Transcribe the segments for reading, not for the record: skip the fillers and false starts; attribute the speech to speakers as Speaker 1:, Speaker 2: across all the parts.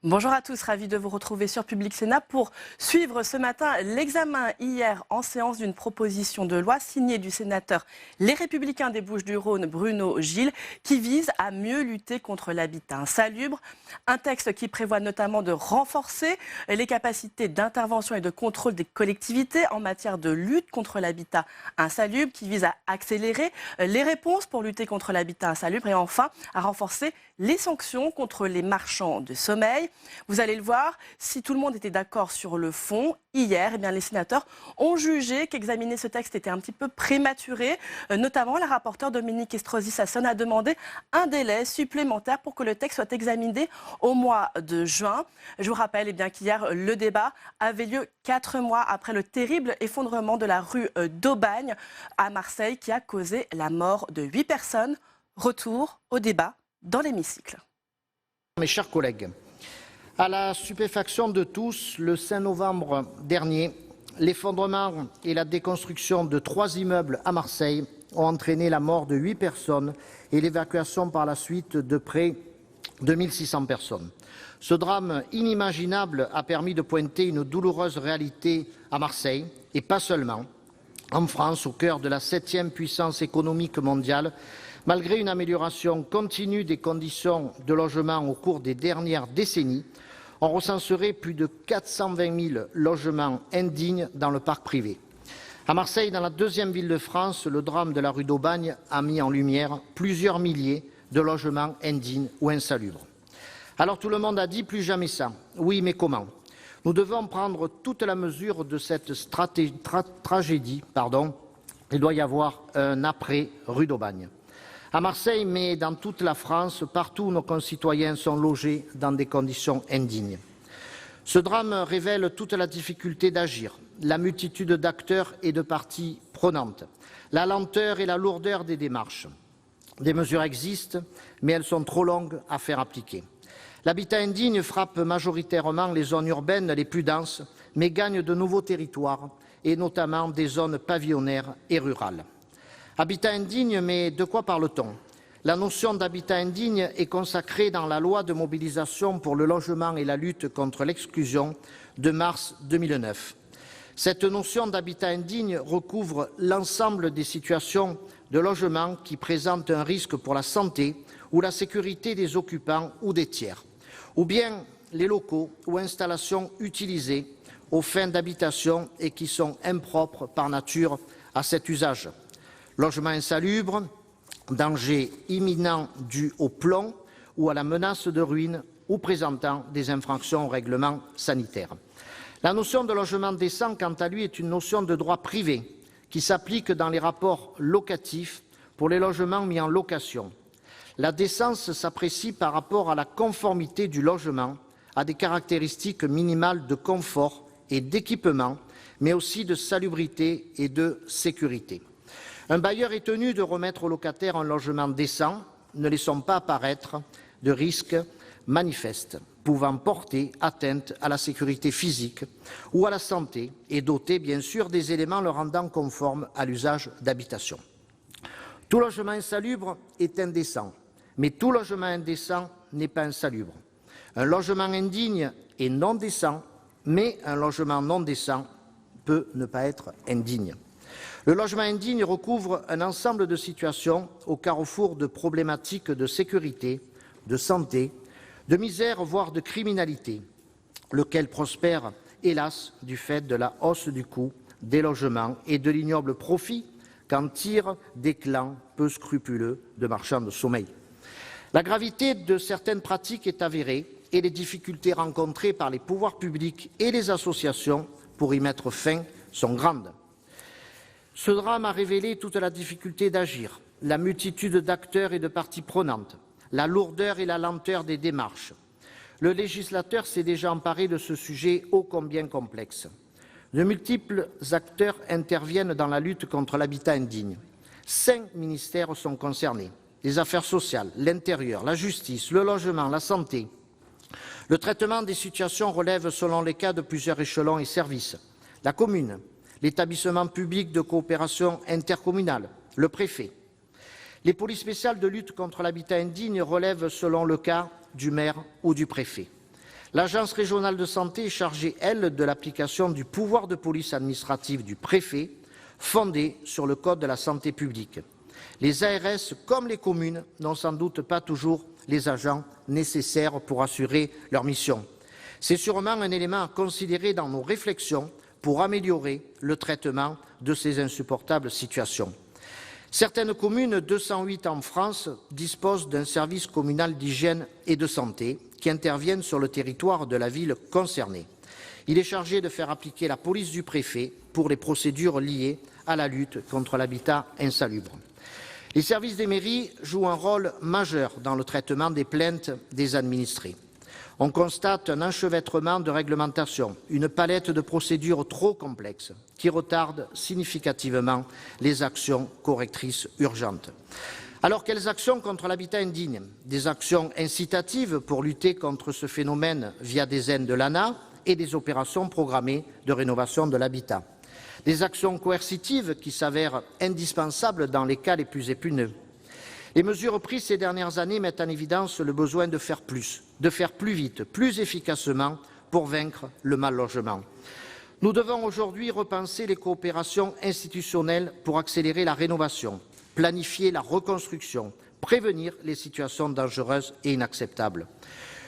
Speaker 1: Bonjour à tous, ravi de vous retrouver sur Public Sénat pour suivre ce matin l'examen hier en séance d'une proposition de loi signée du sénateur Les Républicains des Bouches-du-Rhône, Bruno Gilles, qui vise à mieux lutter contre l'habitat insalubre. Un texte qui prévoit notamment de renforcer les capacités d'intervention et de contrôle des collectivités en matière de lutte contre l'habitat insalubre, qui vise à accélérer les réponses pour lutter contre l'habitat insalubre et enfin à renforcer les sanctions contre les marchands de sommeil. Vous allez le voir, si tout le monde était d'accord sur le fond, hier, les sénateurs ont jugé qu'examiner ce texte était un petit peu prématuré. Notamment, la rapporteure Dominique Estrosi-Sassone a demandé un délai supplémentaire pour que le texte soit examiné au mois de juin. Je vous rappelle qu'hier, le débat avait lieu 4 mois après le terrible effondrement de la rue d'Aubagne à Marseille qui a causé la mort de 8 personnes. Retour au débat dans l'hémicycle.
Speaker 2: Mes chers collègues, à la stupéfaction de tous, le 5 novembre dernier, l'effondrement et la déconstruction de 3 immeubles à Marseille ont entraîné la mort de 8 personnes et l'évacuation par la suite de près de 1600 personnes. Ce drame inimaginable a permis de pointer une douloureuse réalité à Marseille, et pas seulement. En France, au cœur de la 7e puissance économique mondiale, malgré une amélioration continue des conditions de logement au cours des dernières décennies, on recenserait plus de 420 000 logements indignes dans le parc privé. À Marseille, dans la 2e ville de France, le drame de la rue d'Aubagne a mis en lumière plusieurs milliers de logements indignes ou insalubres. Alors tout le monde a dit plus jamais ça. Oui, mais comment? Nous devons prendre toute la mesure de cette tragédie. Il doit y avoir un après rue d'Aubagne. À Marseille, mais dans toute la France, partout où nos concitoyens sont logés dans des conditions indignes. Ce drame révèle toute la difficulté d'agir, la multitude d'acteurs et de parties prenantes, la lenteur et la lourdeur des démarches. Des mesures existent, mais elles sont trop longues à faire appliquer. L'habitat indigne frappe majoritairement les zones urbaines les plus denses, mais gagne de nouveaux territoires, et notamment des zones pavillonnaires et rurales. Habitat indigne, mais de quoi parle-t-on? La notion d'habitat indigne est consacrée dans la loi de mobilisation pour le logement et la lutte contre l'exclusion de mars 2009. Cette notion d'habitat indigne recouvre l'ensemble des situations de logement qui présentent un risque pour la santé ou la sécurité des occupants ou des tiers, ou bien les locaux ou installations utilisés aux fins d'habitation et qui sont impropres par nature à cet usage. Logement insalubre, danger imminent dû au plomb ou à la menace de ruine ou présentant des infractions au règlement sanitaire. La notion de logement décent, quant à lui, est une notion de droit privé qui s'applique dans les rapports locatifs pour les logements mis en location. La décence s'apprécie par rapport à la conformité du logement à des caractéristiques minimales de confort et d'équipement, mais aussi de salubrité et de sécurité. Un bailleur est tenu de remettre au locataire un logement décent, ne laissant pas apparaître de risques manifestes pouvant porter atteinte à la sécurité physique ou à la santé et doter bien sûr des éléments le rendant conforme à l'usage d'habitation. Tout logement insalubre est indécent, mais tout logement indécent n'est pas insalubre. Un logement indigne est non décent, mais un logement non décent peut ne pas être indigne. Le logement indigne recouvre un ensemble de situations au carrefour de problématiques de sécurité, de santé, de misère, voire de criminalité, lequel prospère, hélas, du fait de la hausse du coût des logements et de l'ignoble profit qu'en tirent des clans peu scrupuleux de marchands de sommeil. La gravité de certaines pratiques est avérée et les difficultés rencontrées par les pouvoirs publics et les associations pour y mettre fin sont grandes. Ce drame a révélé toute la difficulté d'agir, la multitude d'acteurs et de parties prenantes, la lourdeur et la lenteur des démarches. Le législateur s'est déjà emparé de ce sujet ô combien complexe. De multiples acteurs interviennent dans la lutte contre l'habitat indigne. 5 ministères sont concernés: les affaires sociales, l'intérieur, la justice, le logement, la santé. Le traitement des situations relève selon les cas de plusieurs échelons et services: la commune, l'établissement public de coopération intercommunale, le préfet. Les polices spéciales de lutte contre l'habitat indigne relèvent selon le cas du maire ou du préfet. L'Agence régionale de santé est chargée, elle, de l'application du pouvoir de police administrative du préfet, fondé sur le Code de la santé publique. Les ARS, comme les communes, n'ont sans doute pas toujours les agents nécessaires pour assurer leur mission. C'est sûrement un élément à considérer dans nos réflexions pour améliorer le traitement de ces insupportables situations. Certaines communes, 208 en France, disposent d'un service communal d'hygiène et de santé qui interviennent sur le territoire de la ville concernée. Il est chargé de faire appliquer la police du préfet pour les procédures liées à la lutte contre l'habitat insalubre. Les services des mairies jouent un rôle majeur dans le traitement des plaintes des administrés. On constate un enchevêtrement de réglementations, une palette de procédures trop complexes qui retardent significativement les actions correctrices urgentes. Alors, quelles actions contre l'habitat indigne? Des actions incitatives pour lutter contre ce phénomène via des aides de l'ANA et des opérations programmées de rénovation de l'habitat. Des actions coercitives qui s'avèrent indispensables dans les cas les plus épineux. Les mesures prises ces dernières années mettent en évidence le besoin de faire plus vite, plus efficacement pour vaincre le mal-logement. Nous devons aujourd'hui repenser les coopérations institutionnelles pour accélérer la rénovation, planifier la reconstruction, prévenir les situations dangereuses et inacceptables.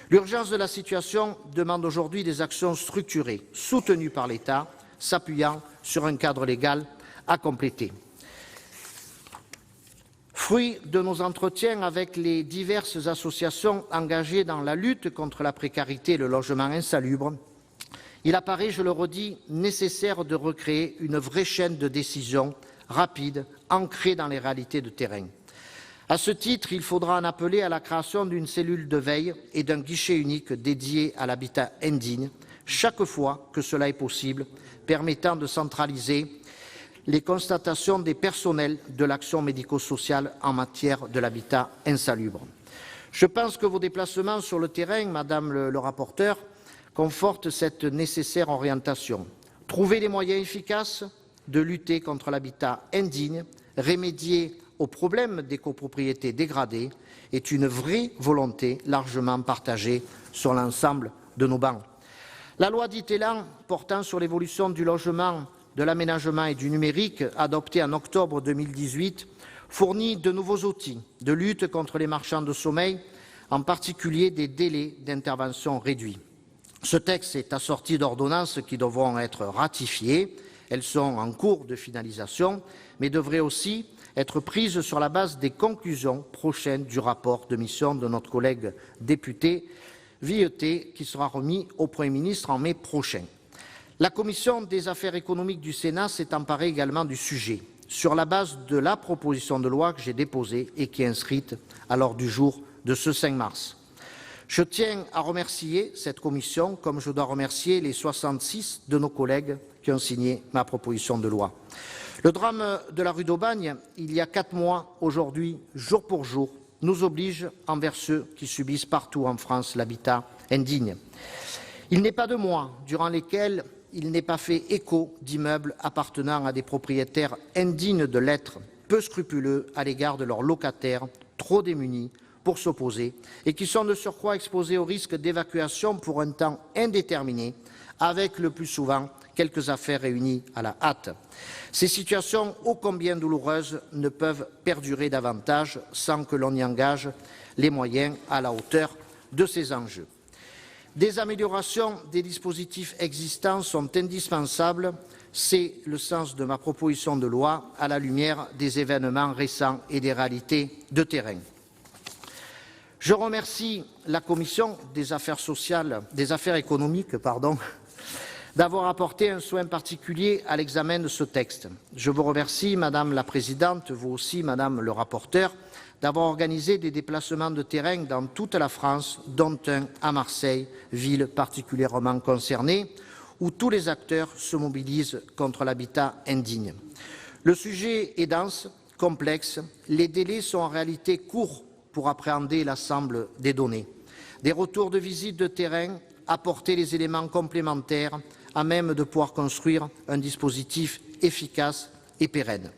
Speaker 2: L'urgence de la situation demande aujourd'hui des actions structurées, soutenues par l'État, s'appuyant sur un cadre légal à compléter. Fruit de nos entretiens avec les diverses associations engagées dans la lutte contre la précarité et le logement insalubre, il apparaît, je le redis, nécessaire de recréer une vraie chaîne de décision rapide, ancrée dans les réalités de terrain. À ce titre, il faudra en appeler à la création d'une cellule de veille et d'un guichet unique dédié à l'habitat indigne, chaque fois que cela est possible, permettant de centraliser les constatations des personnels de l'action médico-sociale en matière de l'habitat insalubre. Je pense que vos déplacements sur le terrain, Madame le rapporteur, confortent cette nécessaire orientation. Trouver les moyens efficaces de lutter contre l'habitat indigne, remédier au problème des copropriétés dégradées est une vraie volonté largement partagée sur l'ensemble de nos bancs. La loi dite Elan portant sur l'évolution du logement, de l'aménagement et du numérique, adoptée en octobre 2018, fournit de nouveaux outils de lutte contre les marchands de sommeil, en particulier des délais d'intervention réduits. Ce texte est assorti d'ordonnances qui devront être ratifiées. Elles sont en cours de finalisation, mais devraient aussi être prises sur la base des conclusions prochaines du rapport de mission de notre collègue député Vuilletet, qui sera remis au Premier ministre en mai prochain. La Commission des affaires économiques du Sénat s'est emparée également du sujet, sur la base de la proposition de loi que j'ai déposée et qui est inscrite à l'ordre du jour de ce 5 mars. Je tiens à remercier cette commission, comme je dois remercier les 66 de nos collègues qui ont signé ma proposition de loi. Le drame de la rue d'Aubagne, il y a 4 mois, aujourd'hui, jour pour jour, nous oblige envers ceux qui subissent partout en France l'habitat indigne. Il n'est pas de mois durant lesquels il n'est pas fait écho d'immeubles appartenant à des propriétaires indignes de l'être, peu scrupuleux à l'égard de leurs locataires, trop démunis pour s'opposer et qui sont de surcroît exposés au risque d'évacuation pour un temps indéterminé, avec le plus souvent quelques affaires réunies à la hâte. Ces situations ô combien douloureuses ne peuvent perdurer davantage sans que l'on y engage les moyens à la hauteur de ces enjeux. Des améliorations des dispositifs existants sont indispensables. C'est le sens de ma proposition de loi à la lumière des événements récents et des réalités de terrain. Je remercie la Commission des affaires économiques, d'avoir apporté un soin particulier à l'examen de ce texte. Je vous remercie, Madame la Présidente, vous aussi, Madame le rapporteur, d'avoir organisé des déplacements de terrain dans toute la France, dont un à Marseille, ville particulièrement concernée, où tous les acteurs se mobilisent contre l'habitat indigne. Le sujet est dense, complexe, les délais sont en réalité courts pour appréhender l'ensemble des données. Des retours de visite de terrain, apporter les éléments complémentaires à même de pouvoir construire un dispositif efficace et pérenne.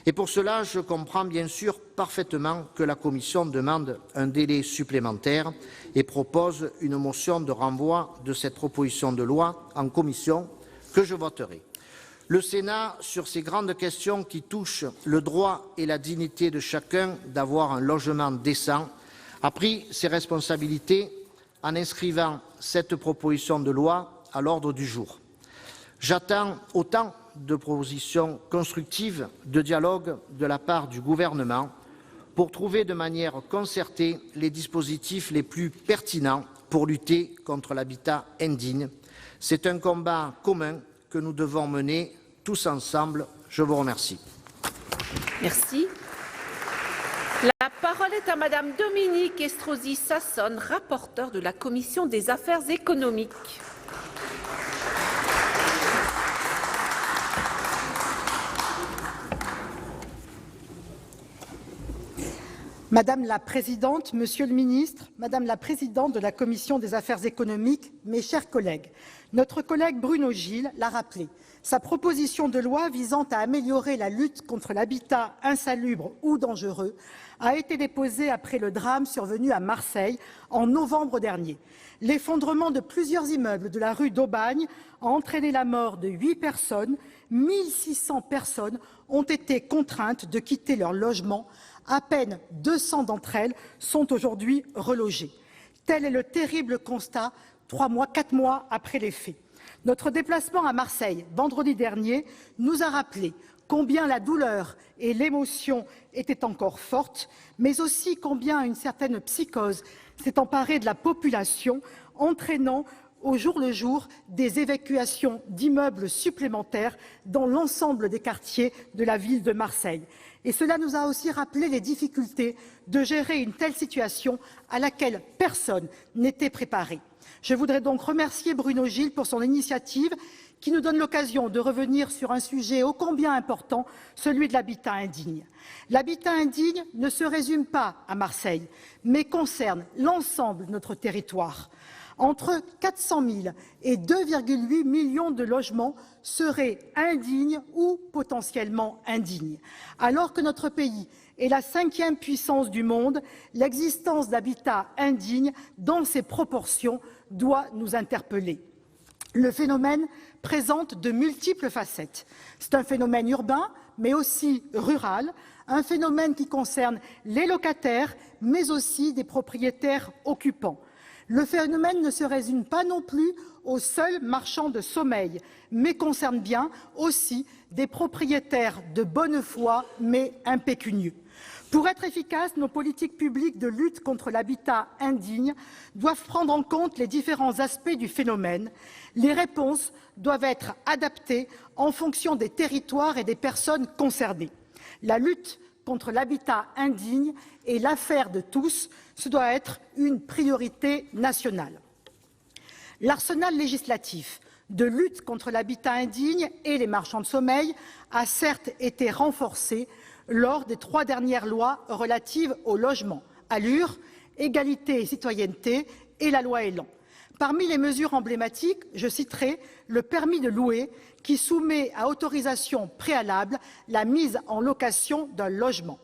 Speaker 2: Et pour cela, je comprends bien sûr parfaitement que la Commission demande un délai supplémentaire et propose une motion de renvoi de cette proposition de loi en commission que je voterai. Le Sénat, sur ces grandes questions qui touchent le droit et la dignité de chacun d'avoir un logement décent, a pris ses responsabilités en inscrivant cette proposition de loi à l'ordre du jour. J'attends autant de propositions constructives, de dialogue de la part du gouvernement pour trouver de manière concertée les dispositifs les plus pertinents pour lutter contre l'habitat indigne. C'est un combat commun que nous devons mener tous ensemble. Je vous remercie.
Speaker 3: Merci. La parole est à Madame Dominique Estrosi Sassone, rapporteure de la Commission des affaires économiques.
Speaker 4: Madame la Présidente, Monsieur le Ministre, Madame la Présidente de la Commission des affaires économiques, mes chers collègues, notre collègue Bruno Gilles l'a rappelé. Sa proposition de loi visant à améliorer la lutte contre l'habitat insalubre ou dangereux a été déposée après le drame survenu à Marseille en novembre dernier. L'effondrement de plusieurs immeubles de la rue d'Aubagne a entraîné la mort de 8 personnes. 1600 personnes ont été contraintes de quitter leur logement. À peine 200 d'entre elles sont aujourd'hui relogées. Tel est le terrible constat 4 mois après les faits. Notre déplacement à Marseille, vendredi dernier, nous a rappelé combien la douleur et l'émotion étaient encore fortes, mais aussi combien une certaine psychose s'est emparée de la population, entraînant au jour le jour des évacuations d'immeubles supplémentaires dans l'ensemble des quartiers de la ville de Marseille. Et cela nous a aussi rappelé les difficultés de gérer une telle situation à laquelle personne n'était préparé. Je voudrais donc remercier Bruno Gilles pour son initiative qui nous donne l'occasion de revenir sur un sujet ô combien important, celui de l'habitat indigne. L'habitat indigne ne se résume pas à Marseille, mais concerne l'ensemble de notre territoire. Entre 400 000 et 2,8 millions de logements seraient indignes ou potentiellement indignes. Alors que notre pays est la 5e puissance du monde, l'existence d'habitats indignes dans ces proportions doit nous interpeller. Le phénomène présente de multiples facettes. C'est un phénomène urbain, mais aussi rural, un phénomène qui concerne les locataires, mais aussi des propriétaires occupants. Le phénomène ne se résume pas non plus aux seuls marchands de sommeil, mais concerne bien aussi des propriétaires de bonne foi, mais impécunieux. Pour être efficaces, nos politiques publiques de lutte contre l'habitat indigne doivent prendre en compte les différents aspects du phénomène. Les réponses doivent être adaptées en fonction des territoires et des personnes concernées. La lutte contre l'habitat indigne est l'affaire de tous. Ce doit être une priorité nationale. L'arsenal législatif de lutte contre l'habitat indigne et les marchands de sommeil a certes été renforcé lors des 3 dernières lois relatives au logement, Allure, Égalité et Citoyenneté et la loi Elan. Parmi les mesures emblématiques, je citerai le permis de louer qui soumet à autorisation préalable la mise en location d'un logement.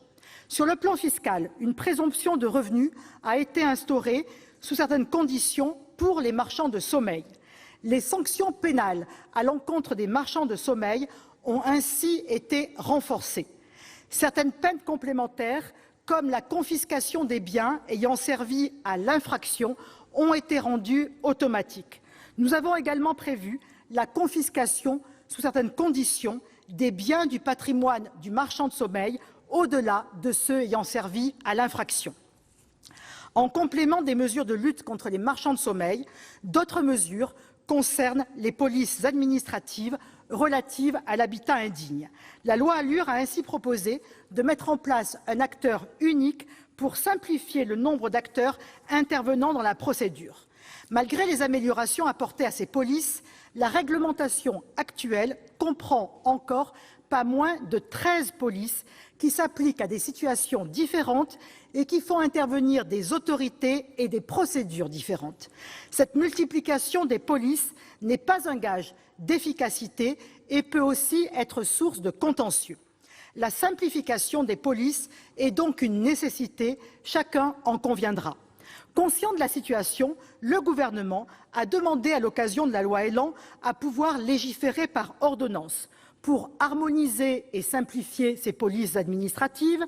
Speaker 4: Sur le plan fiscal, une présomption de revenus a été instaurée sous certaines conditions pour les marchands de sommeil. Les sanctions pénales à l'encontre des marchands de sommeil ont ainsi été renforcées. Certaines peines complémentaires, comme la confiscation des biens ayant servi à l'infraction, ont été rendues automatiques. Nous avons également prévu la confiscation, sous certaines conditions, des biens du patrimoine du marchand de sommeil, au-delà de ceux ayant servi à l'infraction. En complément des mesures de lutte contre les marchands de sommeil, d'autres mesures concernent les polices administratives relatives à l'habitat indigne. La loi Allure a ainsi proposé de mettre en place un acteur unique pour simplifier le nombre d'acteurs intervenant dans la procédure. Malgré les améliorations apportées à ces polices, la réglementation actuelle comprend encore pas moins de 13 polices qui s'appliquent à des situations différentes et qui font intervenir des autorités et des procédures différentes. Cette multiplication des polices n'est pas un gage d'efficacité et peut aussi être source de contentieux. La simplification des polices est donc une nécessité, chacun en conviendra. Conscient de la situation, le gouvernement a demandé à l'occasion de la loi Elan à pouvoir légiférer par ordonnance pour harmoniser et simplifier ces polices administratives,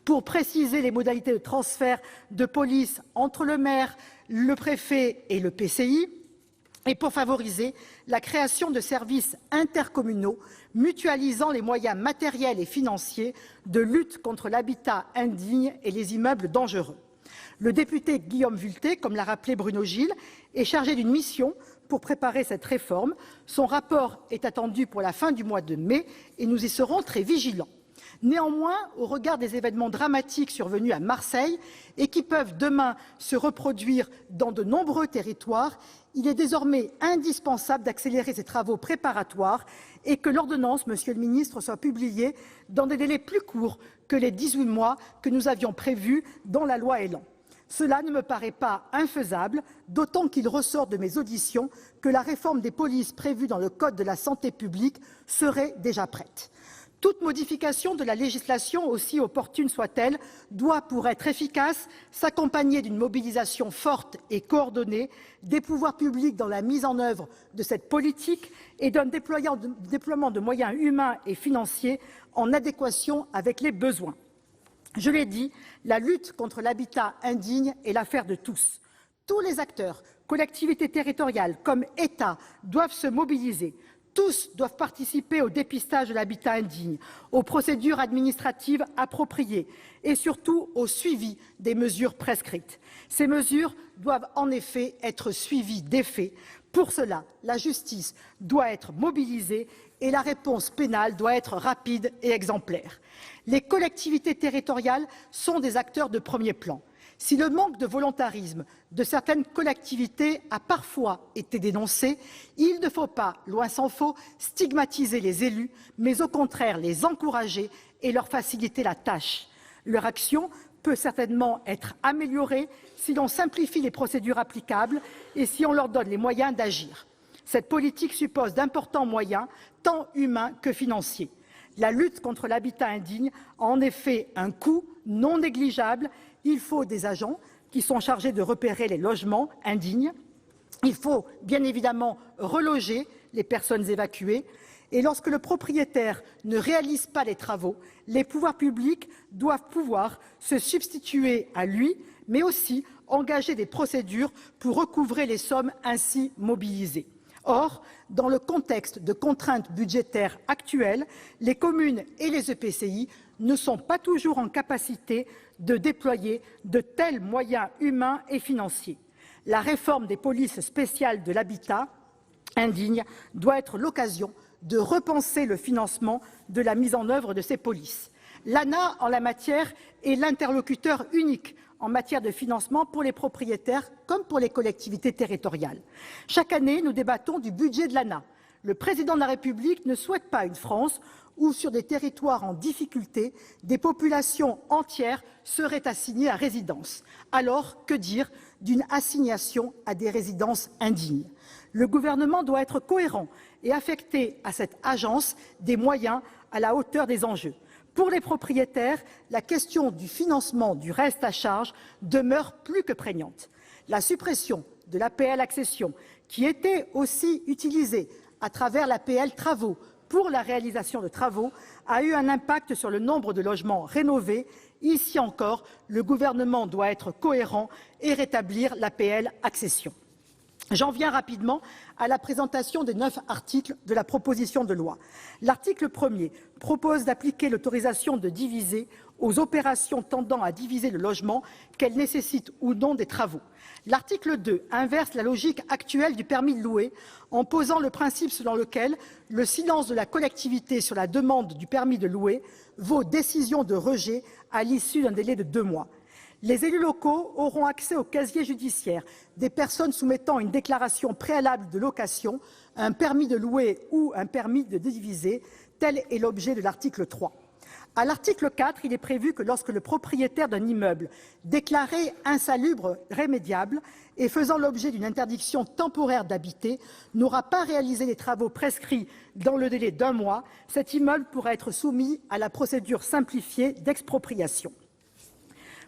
Speaker 4: pour préciser les modalités de transfert de police entre le maire, le préfet et le PCI, et pour favoriser la création de services intercommunaux mutualisant les moyens matériels et financiers de lutte contre l'habitat indigne et les immeubles dangereux. Le député Guillaume Vuilletet, comme l'a rappelé Bruno Gilles, est chargé d'une mission pour préparer cette réforme. Son rapport est attendu pour la fin du mois de mai et nous y serons très vigilants. Néanmoins, au regard des événements dramatiques survenus à Marseille et qui peuvent demain se reproduire dans de nombreux territoires, il est désormais indispensable d'accélérer ces travaux préparatoires et que l'ordonnance, Monsieur le Ministre, soit publiée dans des délais plus courts que les 18 mois que nous avions prévus dans la loi Elan. Cela ne me paraît pas infaisable, d'autant qu'il ressort de mes auditions que la réforme des polices prévue dans le Code de la santé publique serait déjà prête. Toute modification de la législation, aussi opportune soit-elle, doit, pour être efficace, s'accompagner d'une mobilisation forte et coordonnée des pouvoirs publics dans la mise en œuvre de cette politique et d'un déploiement de moyens humains et financiers en adéquation avec les besoins. Je l'ai dit, la lutte contre l'habitat indigne est l'affaire de tous. Tous les acteurs, collectivités territoriales comme État, doivent se mobiliser. Tous doivent participer au dépistage de l'habitat indigne, aux procédures administratives appropriées et surtout au suivi des mesures prescrites. Ces mesures doivent en effet être suivies d'effet. Pour cela, la justice doit être mobilisée et la réponse pénale doit être rapide et exemplaire. Les collectivités territoriales sont des acteurs de premier plan. Si le manque de volontarisme de certaines collectivités a parfois été dénoncé, il ne faut pas, loin s'en faut, stigmatiser les élus, mais au contraire les encourager et leur faciliter la tâche. Leur action peut certainement être améliorée si l'on simplifie les procédures applicables et si on leur donne les moyens d'agir. Cette politique suppose d'importants moyens, tant humains que financiers. La lutte contre l'habitat indigne a en effet un coût non négligeable. Il faut des agents qui sont chargés de repérer les logements indignes. Il faut bien évidemment reloger les personnes évacuées. Et lorsque le propriétaire ne réalise pas les travaux, les pouvoirs publics doivent pouvoir se substituer à lui, mais aussi engager des procédures pour recouvrer les sommes ainsi mobilisées. Or, dans le contexte de contraintes budgétaires actuelles, les communes et les EPCI ne sont pas toujours en capacité de déployer de tels moyens humains et financiers. La réforme des polices spéciales de l'habitat indigne doit être l'occasion de repenser le financement de la mise en œuvre de ces polices. L'ANA, en la matière, est l'interlocuteur unique en matière de financement pour les propriétaires comme pour les collectivités territoriales. Chaque année, nous débattons du budget de l'ANA. Le président de la République ne souhaite pas une France où, sur des territoires en difficulté, des populations entières seraient assignées à résidence. Alors, que dire d'une assignation à des résidences indignes? Le gouvernement doit être cohérent et affecter à cette agence des moyens à la hauteur des enjeux. Pour les propriétaires, la question du financement du reste à charge demeure plus que prégnante. La suppression de l'APL accession, qui était aussi utilisée à travers l'APL travaux pour la réalisation de travaux, a eu un impact sur le nombre de logements rénovés. Ici encore, le gouvernement doit être cohérent et rétablir l'APL accession. J'en viens rapidement à la présentation des 9 articles de la proposition de loi. L'article 1er propose d'appliquer l'autorisation de diviser aux opérations tendant à diviser le logement, qu'elles nécessitent ou non des travaux. L'article 2 inverse la logique actuelle du permis de louer en posant le principe selon lequel le silence de la collectivité sur la demande du permis de louer vaut décision de rejet à l'issue d'un délai de 2 mois. Les élus locaux auront accès au casier judiciaire des personnes soumettant une déclaration préalable de location, un permis de louer ou un permis de diviser. Tel est l'objet de l'article 3. À l'article 4, il est prévu que lorsque le propriétaire d'un immeuble déclaré insalubre rémédiable et faisant l'objet d'une interdiction temporaire d'habiter n'aura pas réalisé les travaux prescrits dans le délai d'1 mois, cet immeuble pourra être soumis à la procédure simplifiée d'expropriation.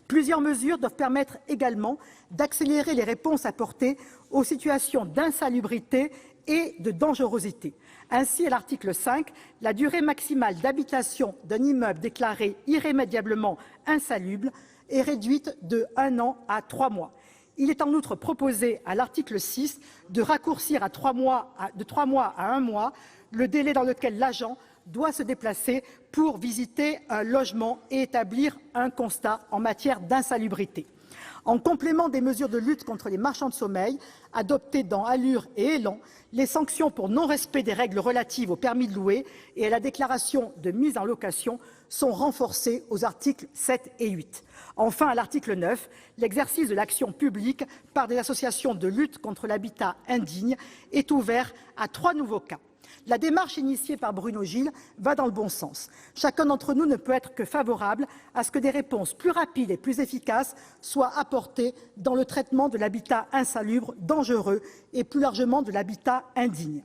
Speaker 4: Plusieurs mesures doivent permettre également d'accélérer les réponses apportées aux situations d'insalubrité et de dangerosité. Ainsi, à l'article 5, la durée maximale d'habitation d'un immeuble déclaré irrémédiablement insalubre est réduite de 1 an à 3 mois. Il est en outre proposé à l'article 6 de raccourcir de 3 mois à 1 mois le délai dans lequel l'agent doit se déplacer pour visiter un logement et établir un constat en matière d'insalubrité. En complément des mesures de lutte contre les marchands de sommeil adoptées dans Allure et Élan, les sanctions pour non-respect des règles relatives au permis de louer et à la déclaration de mise en location sont renforcées aux articles 7 et 8. Enfin, à l'article 9, l'exercice de l'action publique par des associations de lutte contre l'habitat indigne est ouvert à 3 nouveaux cas. La démarche initiée par Bruno Gilles va dans le bon sens. Chacun d'entre nous ne peut être que favorable à ce que des réponses plus rapides et plus efficaces soient apportées dans le traitement de l'habitat insalubre, dangereux et plus largement de l'habitat indigne.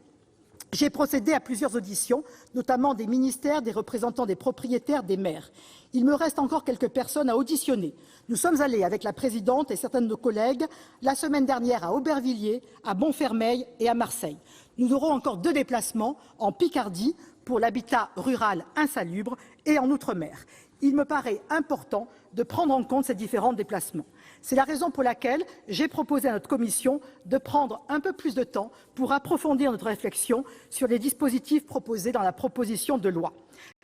Speaker 4: J'ai procédé à plusieurs auditions, notamment des ministères, des représentants des propriétaires, des maires. Il me reste encore quelques personnes à auditionner. Nous sommes allés avec la présidente et certains de nos collègues la semaine dernière à Aubervilliers, à Montfermeil et à Marseille. Nous aurons encore 2 déplacements en Picardie pour l'habitat rural insalubre et en Outre-mer. Il me paraît important de prendre en compte ces différents déplacements. C'est la raison pour laquelle j'ai proposé à notre commission de prendre un peu plus de temps pour approfondir notre réflexion sur les dispositifs proposés dans la proposition de loi.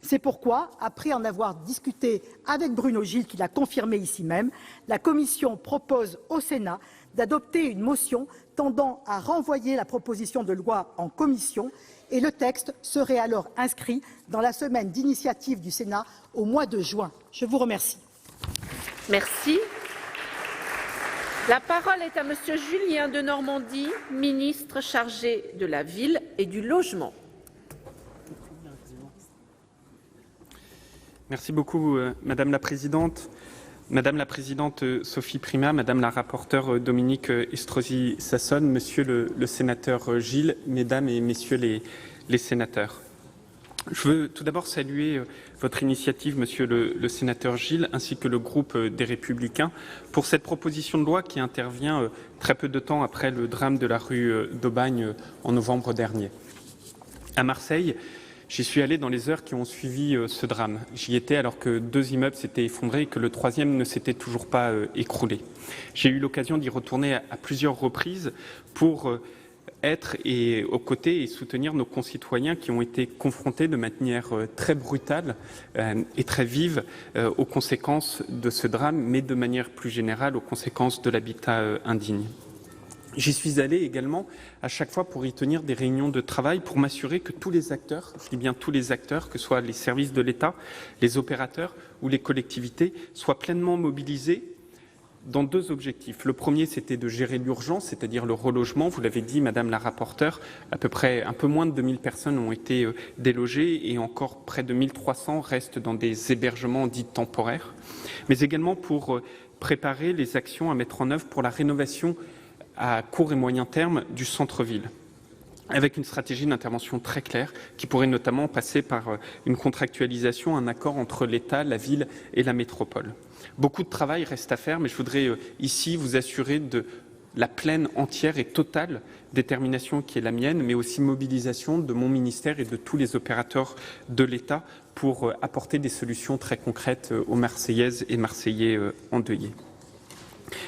Speaker 4: C'est pourquoi, après en avoir discuté avec Bruno Gilles, qui l'a confirmé ici même, la commission propose au Sénat d'adopter une motion tendant à renvoyer la proposition de loi en commission et le texte serait alors inscrit dans la semaine d'initiative du Sénat au mois de juin. Je vous remercie.
Speaker 3: Merci. La parole est à Monsieur Julien Denormandie, ministre chargé de la Ville et du Logement.
Speaker 5: Merci beaucoup, Madame la Présidente. Madame la Présidente Sophie Primas, Madame la rapporteure Dominique Estrosi Sassone, Monsieur le sénateur Gilles, Mesdames et Messieurs les sénateurs. Je veux tout d'abord saluer votre initiative, Monsieur le sénateur Gilles, ainsi que le groupe des Républicains, pour cette proposition de loi qui intervient très peu de temps après le drame de la rue d'Aubagne en novembre dernier. À Marseille, j'y suis allé dans les heures qui ont suivi ce drame. J'y étais alors que 2 immeubles s'étaient effondrés et que le 3e ne s'était toujours pas écroulé. J'ai eu l'occasion d'y retourner à plusieurs reprises pour être aux côtés et soutenir nos concitoyens qui ont été confrontés de manière très brutale et très vive aux conséquences de ce drame, mais de manière plus générale aux conséquences de l'habitat indigne. J'y suis allé également à chaque fois pour y tenir des réunions de travail pour m'assurer que tous les acteurs, je dis bien tous les acteurs, que ce soit les services de l'État, les opérateurs ou les collectivités, soient pleinement mobilisés dans 2 objectifs. Le premier, c'était de gérer l'urgence, c'est-à-dire le relogement. Vous l'avez dit, Madame la rapporteure, à peu près un peu moins de 2000 personnes ont été délogées et encore près de 1300 restent dans des hébergements dits temporaires. Mais également pour préparer les actions à mettre en œuvre pour la rénovation à court et moyen terme du centre-ville, avec une stratégie d'intervention très claire qui pourrait notamment passer par une contractualisation, un accord entre l'État, la ville et la métropole. Beaucoup de travail reste à faire, mais je voudrais ici vous assurer de la pleine, entière et totale détermination qui est la mienne, mais aussi mobilisation de mon ministère et de tous les opérateurs de l'État pour apporter des solutions très concrètes aux Marseillaises et Marseillais endeuillés.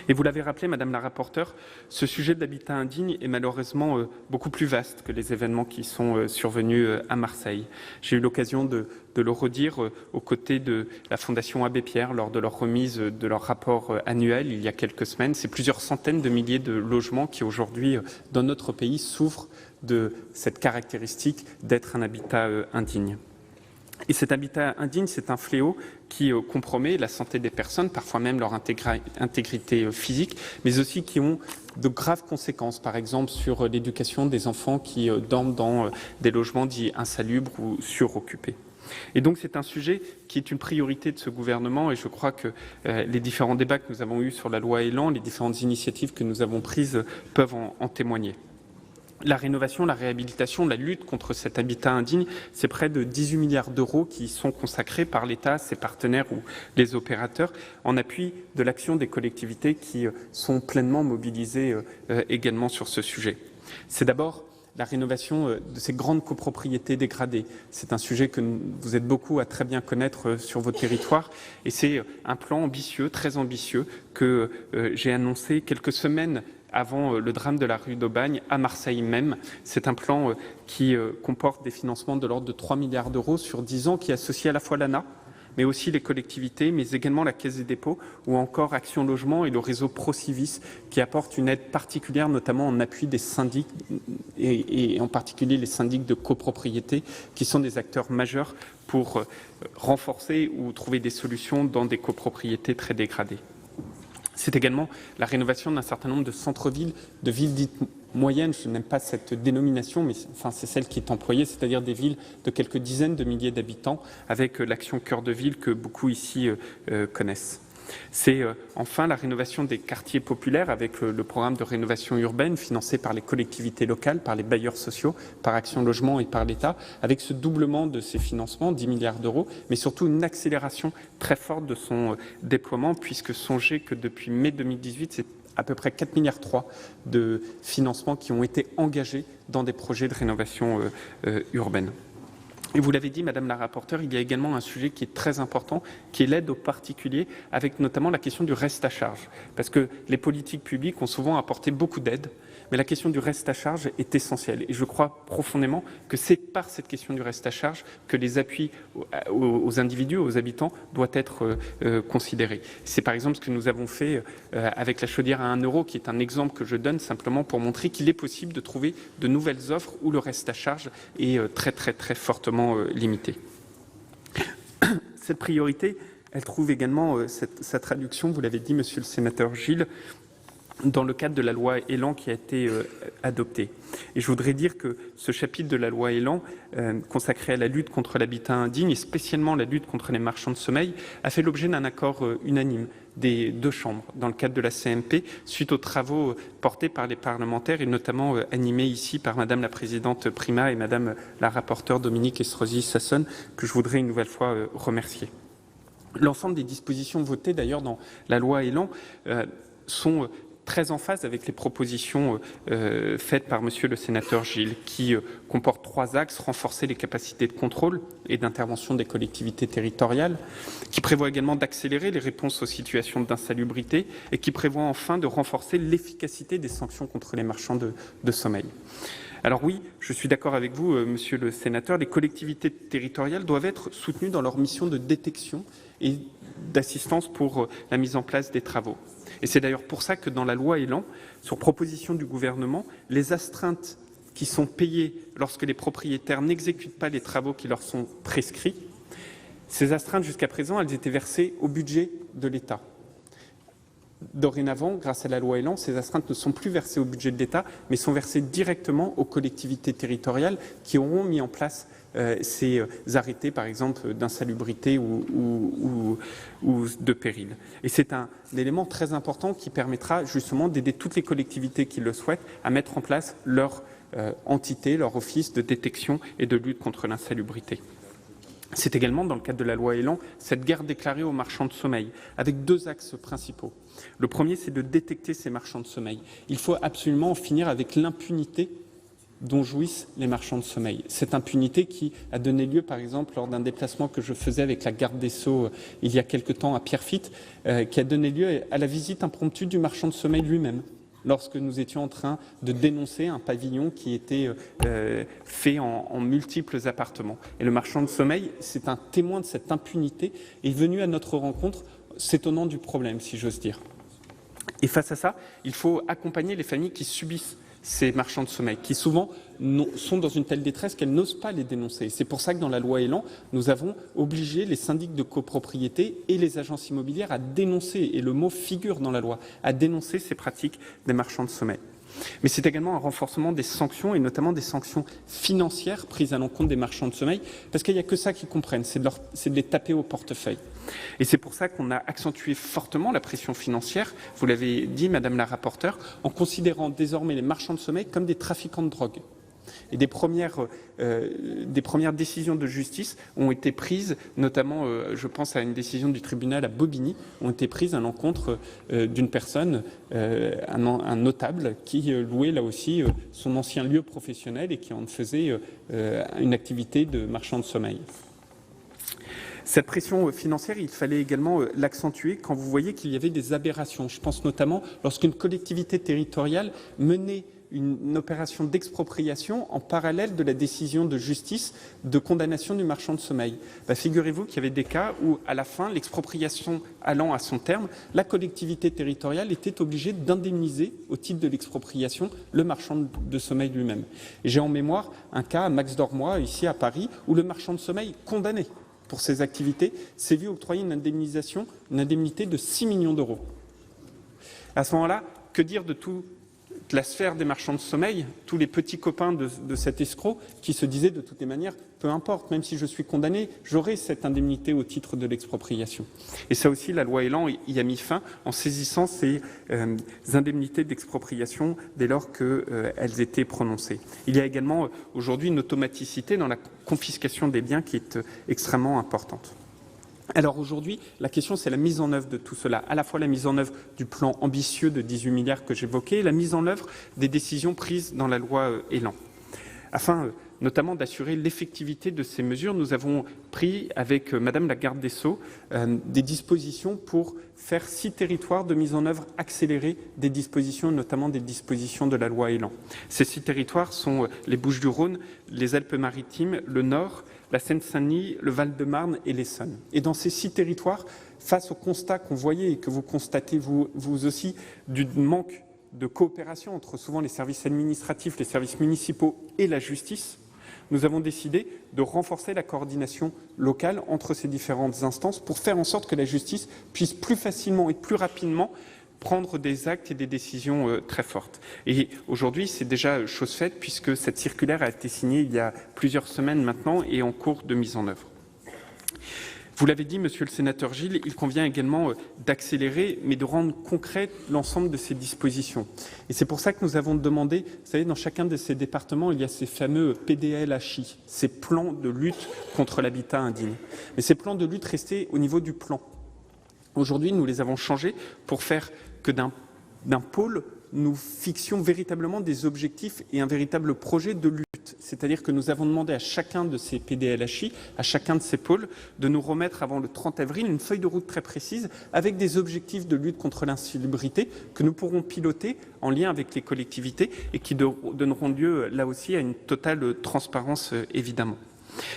Speaker 5: Et vous l'avez rappelé, Madame la rapporteure, ce sujet de l'habitat indigne est malheureusement beaucoup plus vaste que les événements qui sont survenus à Marseille. J'ai eu l'occasion de le redire aux côtés de la Fondation Abbé Pierre lors de leur remise de leur rapport annuel il y a quelques semaines. C'est plusieurs centaines de milliers de logements qui aujourd'hui, dans notre pays, souffrent de cette caractéristique d'être un habitat indigne. Et cet habitat indigne, c'est un fléau qui compromet la santé des personnes, parfois même leur intégrité physique, mais aussi qui ont de graves conséquences, par exemple sur l'éducation des enfants qui dorment dans des logements dits insalubres ou suroccupés. Et donc c'est un sujet qui est une priorité de ce gouvernement et je crois que les différents débats que nous avons eus sur la loi Elan, les différentes initiatives que nous avons prises peuvent en témoigner. La rénovation, la réhabilitation, la lutte contre cet habitat indigne, c'est près de 18 milliards d'euros qui sont consacrés par l'État, ses partenaires ou les opérateurs en appui de l'action des collectivités qui sont pleinement mobilisées également sur ce sujet. C'est d'abord la rénovation de ces grandes copropriétés dégradées. C'est un sujet que vous êtes beaucoup à très bien connaître sur vos territoires et c'est un plan ambitieux, très ambitieux, que j'ai annoncé quelques semaines avant le drame de la rue d'Aubagne, à Marseille même. C'est un plan qui comporte des financements de l'ordre de 3 milliards d'euros sur 10 ans, qui associe à la fois l'ANA, mais aussi les collectivités, mais également la Caisse des dépôts, ou encore Action Logement et le réseau Procivis, qui apporte une aide particulière, notamment en appui des syndics, et en particulier les syndics de copropriété, qui sont des acteurs majeurs pour renforcer ou trouver des solutions dans des copropriétés très dégradées. C'est également la rénovation d'un certain nombre de centres-villes, de villes dites moyennes. Je n'aime pas cette dénomination, mais c'est celle qui est employée, c'est-à-dire des villes de quelques dizaines de milliers d'habitants, avec l'action cœur de ville que beaucoup ici connaissent. C'est enfin la rénovation des quartiers populaires avec le programme de rénovation urbaine financé par les collectivités locales, par les bailleurs sociaux, par Action Logement et par l'État, avec ce doublement de ces financements, 10 milliards d'euros, mais surtout une accélération très forte de son déploiement, puisque songez que depuis mai 2018, c'est à peu près 4,3 milliards de financements qui ont été engagés dans des projets de rénovation urbaine. Et vous l'avez dit, Madame la rapporteure, il y a également un sujet qui est très important, qui est l'aide aux particuliers, avec notamment la question du reste à charge. Parce que les politiques publiques ont souvent apporté beaucoup d'aide, mais la question du reste à charge est essentielle. Et je crois profondément que c'est par cette question du reste à charge que les appuis aux individus, aux habitants, doivent être considérés. C'est par exemple ce que nous avons fait avec la chaudière à 1 euro, qui est un exemple que je donne simplement pour montrer qu'il est possible de trouver de nouvelles offres où le reste à charge est très fortement limité. Cette priorité, elle trouve également sa traduction, vous l'avez dit, Monsieur le sénateur Gilles, dans le cadre de la loi Elan qui a été adoptée. Et je voudrais dire que ce chapitre de la loi Elan, consacré à la lutte contre l'habitat indigne et spécialement la lutte contre les marchands de sommeil, a fait l'objet d'un accord unanime des deux chambres dans le cadre de la CMP, suite aux travaux portés par les parlementaires et notamment animés ici par Madame la Présidente Prima et Madame la rapporteure Dominique Estrosi Sassone, que je voudrais une nouvelle fois remercier. L'ensemble des dispositions votées d'ailleurs dans la loi Elan sont très en phase avec les propositions faites par Monsieur le sénateur Gilles, qui comportent 3 axes: renforcer les capacités de contrôle et d'intervention des collectivités territoriales, qui prévoit également d'accélérer les réponses aux situations d'insalubrité et qui prévoit enfin de renforcer l'efficacité des sanctions contre les marchands de sommeil. Alors oui, je suis d'accord avec vous, Monsieur le sénateur, les collectivités territoriales doivent être soutenues dans leur mission de détection et d'assistance pour la mise en place des travaux. Et c'est d'ailleurs pour ça que dans la loi Elan, sur proposition du gouvernement, les astreintes qui sont payées lorsque les propriétaires n'exécutent pas les travaux qui leur sont prescrits, ces astreintes jusqu'à présent, elles étaient versées au budget de l'État. Dorénavant, grâce à la loi Elan, ces astreintes ne sont plus versées au budget de l'État, mais sont versées directement aux collectivités territoriales qui auront mis en place ces arrêtés, par exemple, d'insalubrité ou de péril. Et c'est un élément très important qui permettra justement d'aider toutes les collectivités qui le souhaitent à mettre en place leur entité, leur office de détection et de lutte contre l'insalubrité. C'est également, dans le cadre de la loi Elan, cette guerre déclarée aux marchands de sommeil, avec 2 axes principaux. Le premier, c'est de détecter ces marchands de sommeil. Il faut absolument en finir avec l'impunité dont jouissent les marchands de sommeil. Cette impunité qui a donné lieu, par exemple, lors d'un déplacement que je faisais avec la garde des Sceaux il y a quelque temps à Pierrefitte, qui a donné lieu à la visite impromptue du marchand de sommeil lui-même, lorsque nous étions en train de dénoncer un pavillon qui était fait en multiples appartements. Et le marchand de sommeil, c'est un témoin de cette impunité, et est venu à notre rencontre, s'étonnant du problème, si j'ose dire. Et face à ça, il faut accompagner les familles qui subissent ces marchands de sommeil, qui souvent sont dans une telle détresse qu'elles n'osent pas les dénoncer. C'est pour ça que dans la loi Elan, nous avons obligé les syndics de copropriété et les agences immobilières à dénoncer, et le mot figure dans la loi, à dénoncer ces pratiques des marchands de sommeil. Mais c'est également un renforcement des sanctions, et notamment des sanctions financières prises à l'encontre des marchands de sommeil, parce qu'il n'y a que ça qu'ils comprennent, c'est de les taper au portefeuille. Et c'est pour ça qu'on a accentué fortement la pression financière, vous l'avez dit, Madame la rapporteure, en considérant désormais les marchands de sommeil comme des trafiquants de drogue. Et des premières décisions de justice ont été prises, notamment, je pense à une décision du tribunal à Bobigny, ont été prises à l'encontre d'une personne, un notable, qui louait là aussi son ancien lieu professionnel et qui en faisait une activité de marchand de sommeil. Cette pression financière, il fallait également l'accentuer quand vous voyez qu'il y avait des aberrations. Je pense notamment lorsqu'une collectivité territoriale menait une opération d'expropriation en parallèle de la décision de justice de condamnation du marchand de sommeil. Figurez-vous qu'il y avait des cas où, à la fin, l'expropriation allant à son terme, la collectivité territoriale était obligée d'indemniser, au titre de l'expropriation, le marchand de sommeil lui-même. Et j'ai en mémoire un cas à Max Dormois, ici à Paris, où le marchand de sommeil condamné pour ses activités s'est vu octroyer une indemnité de 6 millions d'euros. À ce moment-là, que dire de toute la sphère des marchands de sommeil, tous les petits copains de cet escroc qui se disaient de toutes les manières, peu importe, même si je suis condamné, j'aurai cette indemnité au titre de l'expropriation. Et ça aussi, la loi Elan y a mis fin en saisissant ces indemnités d'expropriation dès lors qu'elles étaient prononcées. Il y a également aujourd'hui une automaticité dans la confiscation des biens qui est extrêmement importante. Alors aujourd'hui, la question, c'est la mise en œuvre de tout cela, à la fois la mise en œuvre du plan ambitieux de 18 milliards que j'évoquais, et la mise en œuvre des décisions prises dans la loi Elan. Afin notamment d'assurer l'effectivité de ces mesures, nous avons pris avec Madame la garde des Sceaux des dispositions pour faire 6 territoires de mise en œuvre accélérée des dispositions, notamment des dispositions de la loi Elan. Ces 6 territoires sont les Bouches-du-Rhône, les Alpes-Maritimes, le Nord, la Seine-Saint-Denis, le Val-de-Marne et l'Essonne. Et dans ces 6 territoires, face au constat qu'on voyait et que vous constatez vous aussi, du manque de coopération entre souvent les services administratifs, les services municipaux et la justice, nous avons décidé de renforcer la coordination locale entre ces différentes instances pour faire en sorte que la justice puisse plus facilement et plus rapidement prendre des actes et des décisions très fortes. Et aujourd'hui, c'est déjà chose faite puisque cette circulaire a été signée il y a plusieurs semaines maintenant et est en cours de mise en œuvre. Vous l'avez dit, Monsieur le sénateur Gilles, il convient également d'accélérer, mais de rendre concrète l'ensemble de ces dispositions. Et c'est pour ça que nous avons demandé, vous savez, dans chacun de ces départements, il y a ces fameux PDLHI, ces plans de lutte contre l'habitat indigne. Mais ces plans de lutte restaient au niveau du plan. Aujourd'hui, nous les avons changés pour faire que d'un pôle, nous fixions véritablement des objectifs et un véritable projet de lutte. C'est-à-dire que nous avons demandé à chacun de ces PDLHI, à chacun de ces pôles, de nous remettre avant le 30 avril une feuille de route très précise avec des objectifs de lutte contre l'insalubrité que nous pourrons piloter en lien avec les collectivités et qui donneront lieu là aussi à une totale transparence évidemment.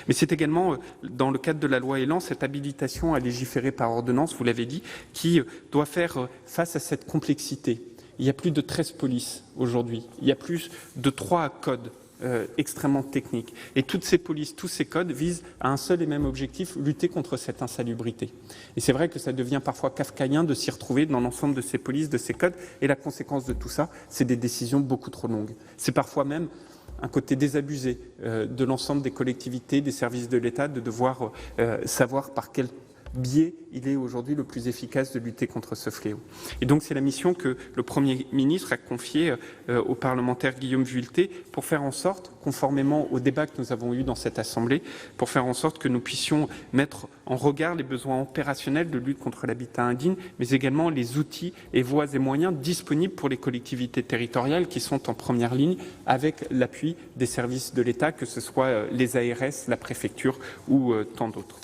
Speaker 5: Mais c'est également, dans le cadre de la loi Elan, cette habilitation à légiférer par ordonnance, vous l'avez dit, qui doit faire face à cette complexité. Il y a plus de 13 polices aujourd'hui, il y a plus de 3 codes extrêmement techniques. Et toutes ces polices, tous ces codes visent à un seul et même objectif, lutter contre cette insalubrité. Et c'est vrai que ça devient parfois kafkaïen de s'y retrouver dans l'ensemble de ces polices, de ces codes, et la conséquence de tout ça, c'est des décisions beaucoup trop longues. C'est parfois même un côté désabusé de l'ensemble des collectivités, des services de l'État, de devoir savoir par quel biais il est aujourd'hui le plus efficace de lutter contre ce fléau. Et donc c'est la mission que le Premier ministre a confiée au parlementaire Guillaume Vuilletet pour faire en sorte, conformément au débat que nous avons eu dans cette Assemblée, pour faire en sorte que nous puissions mettre en regard les besoins opérationnels de lutte contre l'habitat indigne, mais également les outils et voies et moyens disponibles pour les collectivités territoriales qui sont en première ligne avec l'appui des services de l'État, que ce soit les ARS, la préfecture ou tant d'autres.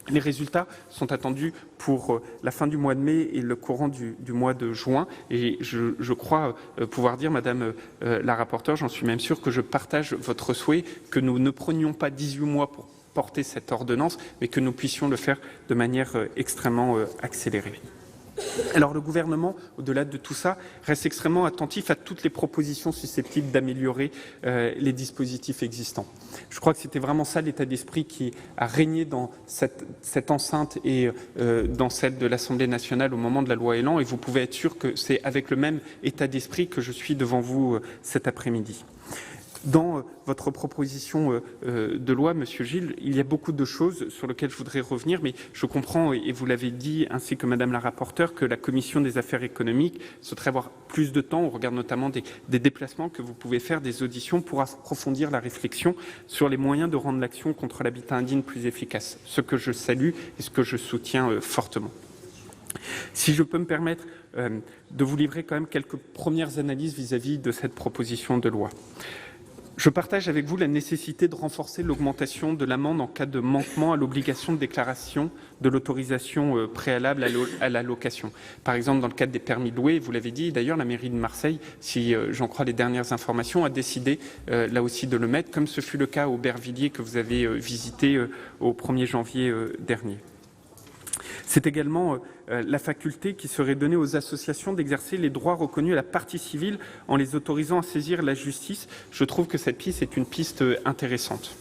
Speaker 5: Les résultats sont attendus pour la fin du mois de mai et le courant du mois de juin. Et je crois pouvoir dire, Madame la rapporteure, j'en suis même sûr que je partage votre souhait que nous ne prenions pas 18 mois pour porter cette ordonnance, mais que nous puissions le faire de manière extrêmement accélérée. Alors le gouvernement, au-delà de tout ça, reste extrêmement attentif à toutes les propositions susceptibles d'améliorer les dispositifs existants. Je crois que c'était vraiment ça l'état d'esprit qui a régné dans cette enceinte et dans celle de l'Assemblée nationale au moment de la loi Elan, et vous pouvez être sûr que c'est avec le même état d'esprit que je suis devant vous cet après-midi. Dans votre proposition de loi, Monsieur Gilles, il y a beaucoup de choses sur lesquelles je voudrais revenir, mais je comprends, et vous l'avez dit, ainsi que Madame la rapporteure, que la Commission des affaires économiques souhaiterait avoir plus de temps. On regarde notamment des déplacements que vous pouvez faire, des auditions, pour approfondir la réflexion sur les moyens de rendre l'action contre l'habitat indigne plus efficace, ce que je salue et ce que je soutiens fortement. Si je peux me permettre de vous livrer quand même quelques premières analyses vis-à-vis de cette proposition de loi. Je partage avec vous la nécessité de renforcer l'augmentation de l'amende en cas de manquement à l'obligation de déclaration de l'autorisation préalable à la location. Par exemple, dans le cadre des permis de louer, vous l'avez dit, d'ailleurs, la mairie de Marseille, si j'en crois les dernières informations, a décidé là aussi de le mettre, comme ce fut le cas au Aubervilliers que vous avez visité au 1er janvier dernier. C'est également la faculté qui serait donnée aux associations d'exercer les droits reconnus à la partie civile en les autorisant à saisir la justice. Je trouve que cette piste est une piste intéressante.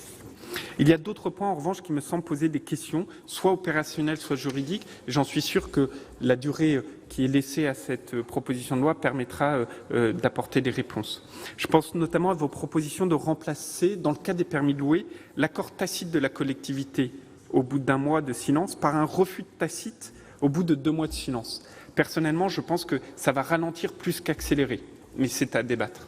Speaker 5: Il y a d'autres points, en revanche, qui me semblent poser des questions, soit opérationnelles, soit juridiques. J'en suis sûr que la durée qui est laissée à cette proposition de loi permettra d'apporter des réponses. Je pense notamment à vos propositions de remplacer, dans le cas des permis de louer, l'accord tacite de la collectivité au bout d'1 mois de silence par un refus tacite au bout de 2 mois de silence. Personnellement, je pense que ça va ralentir plus qu'accélérer, mais c'est à débattre.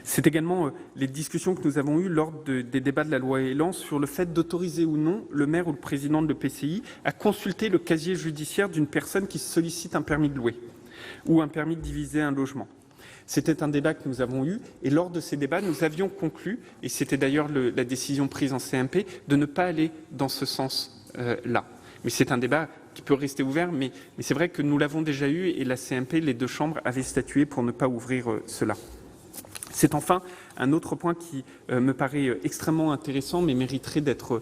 Speaker 5: C'est également les discussions que nous avons eues lors des débats de la loi Elan sur le fait d'autoriser ou non le maire ou le président de l'EPCI à consulter le casier judiciaire d'une personne qui sollicite un permis de louer ou un permis de diviser un logement. C'était un débat que nous avons eu, et lors de ces débats, nous avions conclu, et c'était d'ailleurs la décision prise en CMP, de ne pas aller dans ce sens-là. Mais c'est un débat qui peut rester ouvert, mais c'est vrai que nous l'avons déjà eu, et la CMP, les 2 chambres, avaient statué pour ne pas ouvrir cela. C'est enfin un autre point qui me paraît extrêmement intéressant, mais mériterait d'être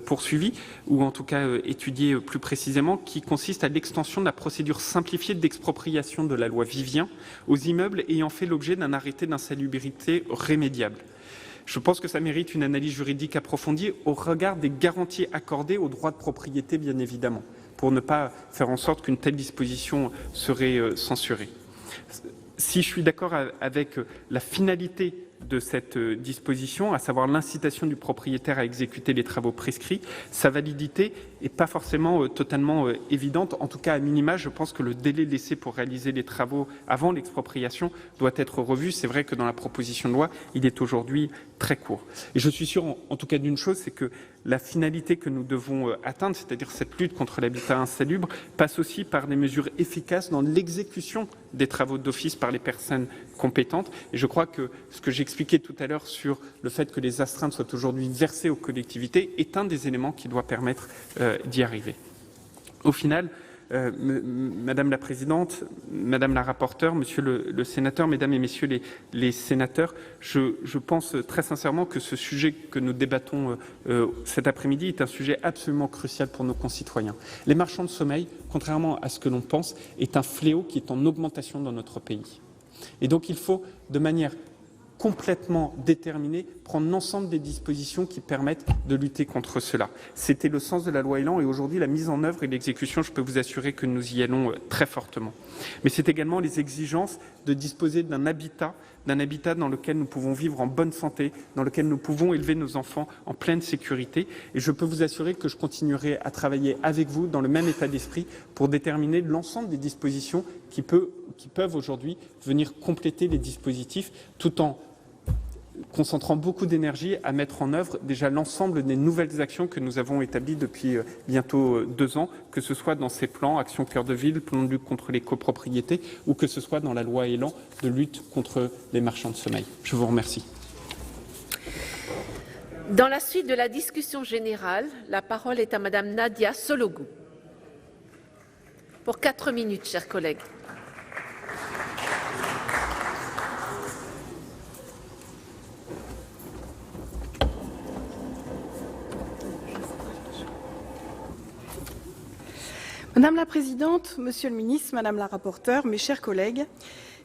Speaker 5: poursuivi, ou en tout cas étudié plus précisément, qui consiste à l'extension de la procédure simplifiée d'expropriation de la loi Vivien aux immeubles ayant fait l'objet d'un arrêté d'insalubrité rémédiable. Je pense que ça mérite une analyse juridique approfondie au regard des garanties accordées aux droits de propriété, bien évidemment, pour ne pas faire en sorte qu'une telle disposition serait censurée. Si je suis d'accord avec la finalité de cette disposition, à savoir l'incitation du propriétaire à exécuter les travaux prescrits, sa validité n'est pas forcément totalement évidente. En tout cas, à minima, je pense que le délai laissé pour réaliser les travaux avant l'expropriation doit être revu. C'est vrai que dans la proposition de loi, il est aujourd'hui très court. Et je suis sûr, en tout cas, d'une chose, c'est que la finalité que nous devons atteindre, c'est-à-dire cette lutte contre l'habitat insalubre, passe aussi par des mesures efficaces dans l'exécution des travaux d'office par les personnes compétentes. Et je crois que ce que j'expliquais tout à l'heure sur le fait que les astreintes soient aujourd'hui versées aux collectivités est un des éléments qui doit permettre d'y arriver. Au final, Madame la Présidente, Madame la rapporteure, Monsieur le Sénateur, Mesdames et Messieurs les sénateurs, je pense très sincèrement que ce sujet que nous débattons cet après-midi est un sujet absolument crucial pour nos concitoyens. Les marchands de sommeil, contrairement à ce que l'on pense, est un fléau qui est en augmentation dans notre pays. Et donc il faut, de manière complètement déterminée, prendre l'ensemble des dispositions qui permettent de lutter contre cela. C'était le sens de la loi Elan, et aujourd'hui la mise en œuvre et l'exécution, je peux vous assurer que nous y allons très fortement. Mais c'est également les exigences de disposer d'un habitat dans lequel nous pouvons vivre en bonne santé, dans lequel nous pouvons élever nos enfants en pleine sécurité. Et je peux vous assurer que je continuerai à travailler avec vous dans le même état d'esprit pour déterminer l'ensemble des dispositions qui peuvent aujourd'hui venir compléter les dispositifs, tout en concentrant beaucoup d'énergie à mettre en œuvre déjà l'ensemble des nouvelles actions que nous avons établies depuis bientôt 2 ans, que ce soit dans ces plans Action Cœur de Ville, plan de lutte contre les copropriétés, ou que ce soit dans la loi Elan de lutte contre les marchands de sommeil. Je vous remercie.
Speaker 3: Dans la suite de la discussion générale, la parole est à Madame Nadia Sollogoub. Pour 4 minutes, chers collègues.
Speaker 6: Madame la Présidente, Monsieur le Ministre, Madame la Rapporteure, mes chers collègues,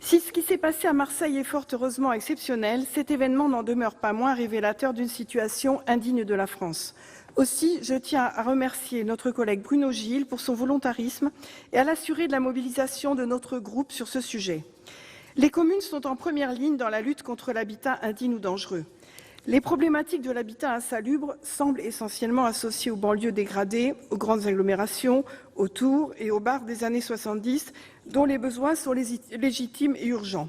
Speaker 6: si ce qui s'est passé à Marseille est fort heureusement exceptionnel, cet événement n'en demeure pas moins révélateur d'une situation indigne de la France. Aussi, je tiens à remercier notre collègue Bruno Gilles pour son volontarisme et à l'assurer de la mobilisation de notre groupe sur ce sujet. Les communes sont en première ligne dans la lutte contre l'habitat indigne ou dangereux. Les problématiques de l'habitat insalubre semblent essentiellement associées aux banlieues dégradées, aux grandes agglomérations, aux tours et aux bars des années 70, dont les besoins sont légitimes et urgents.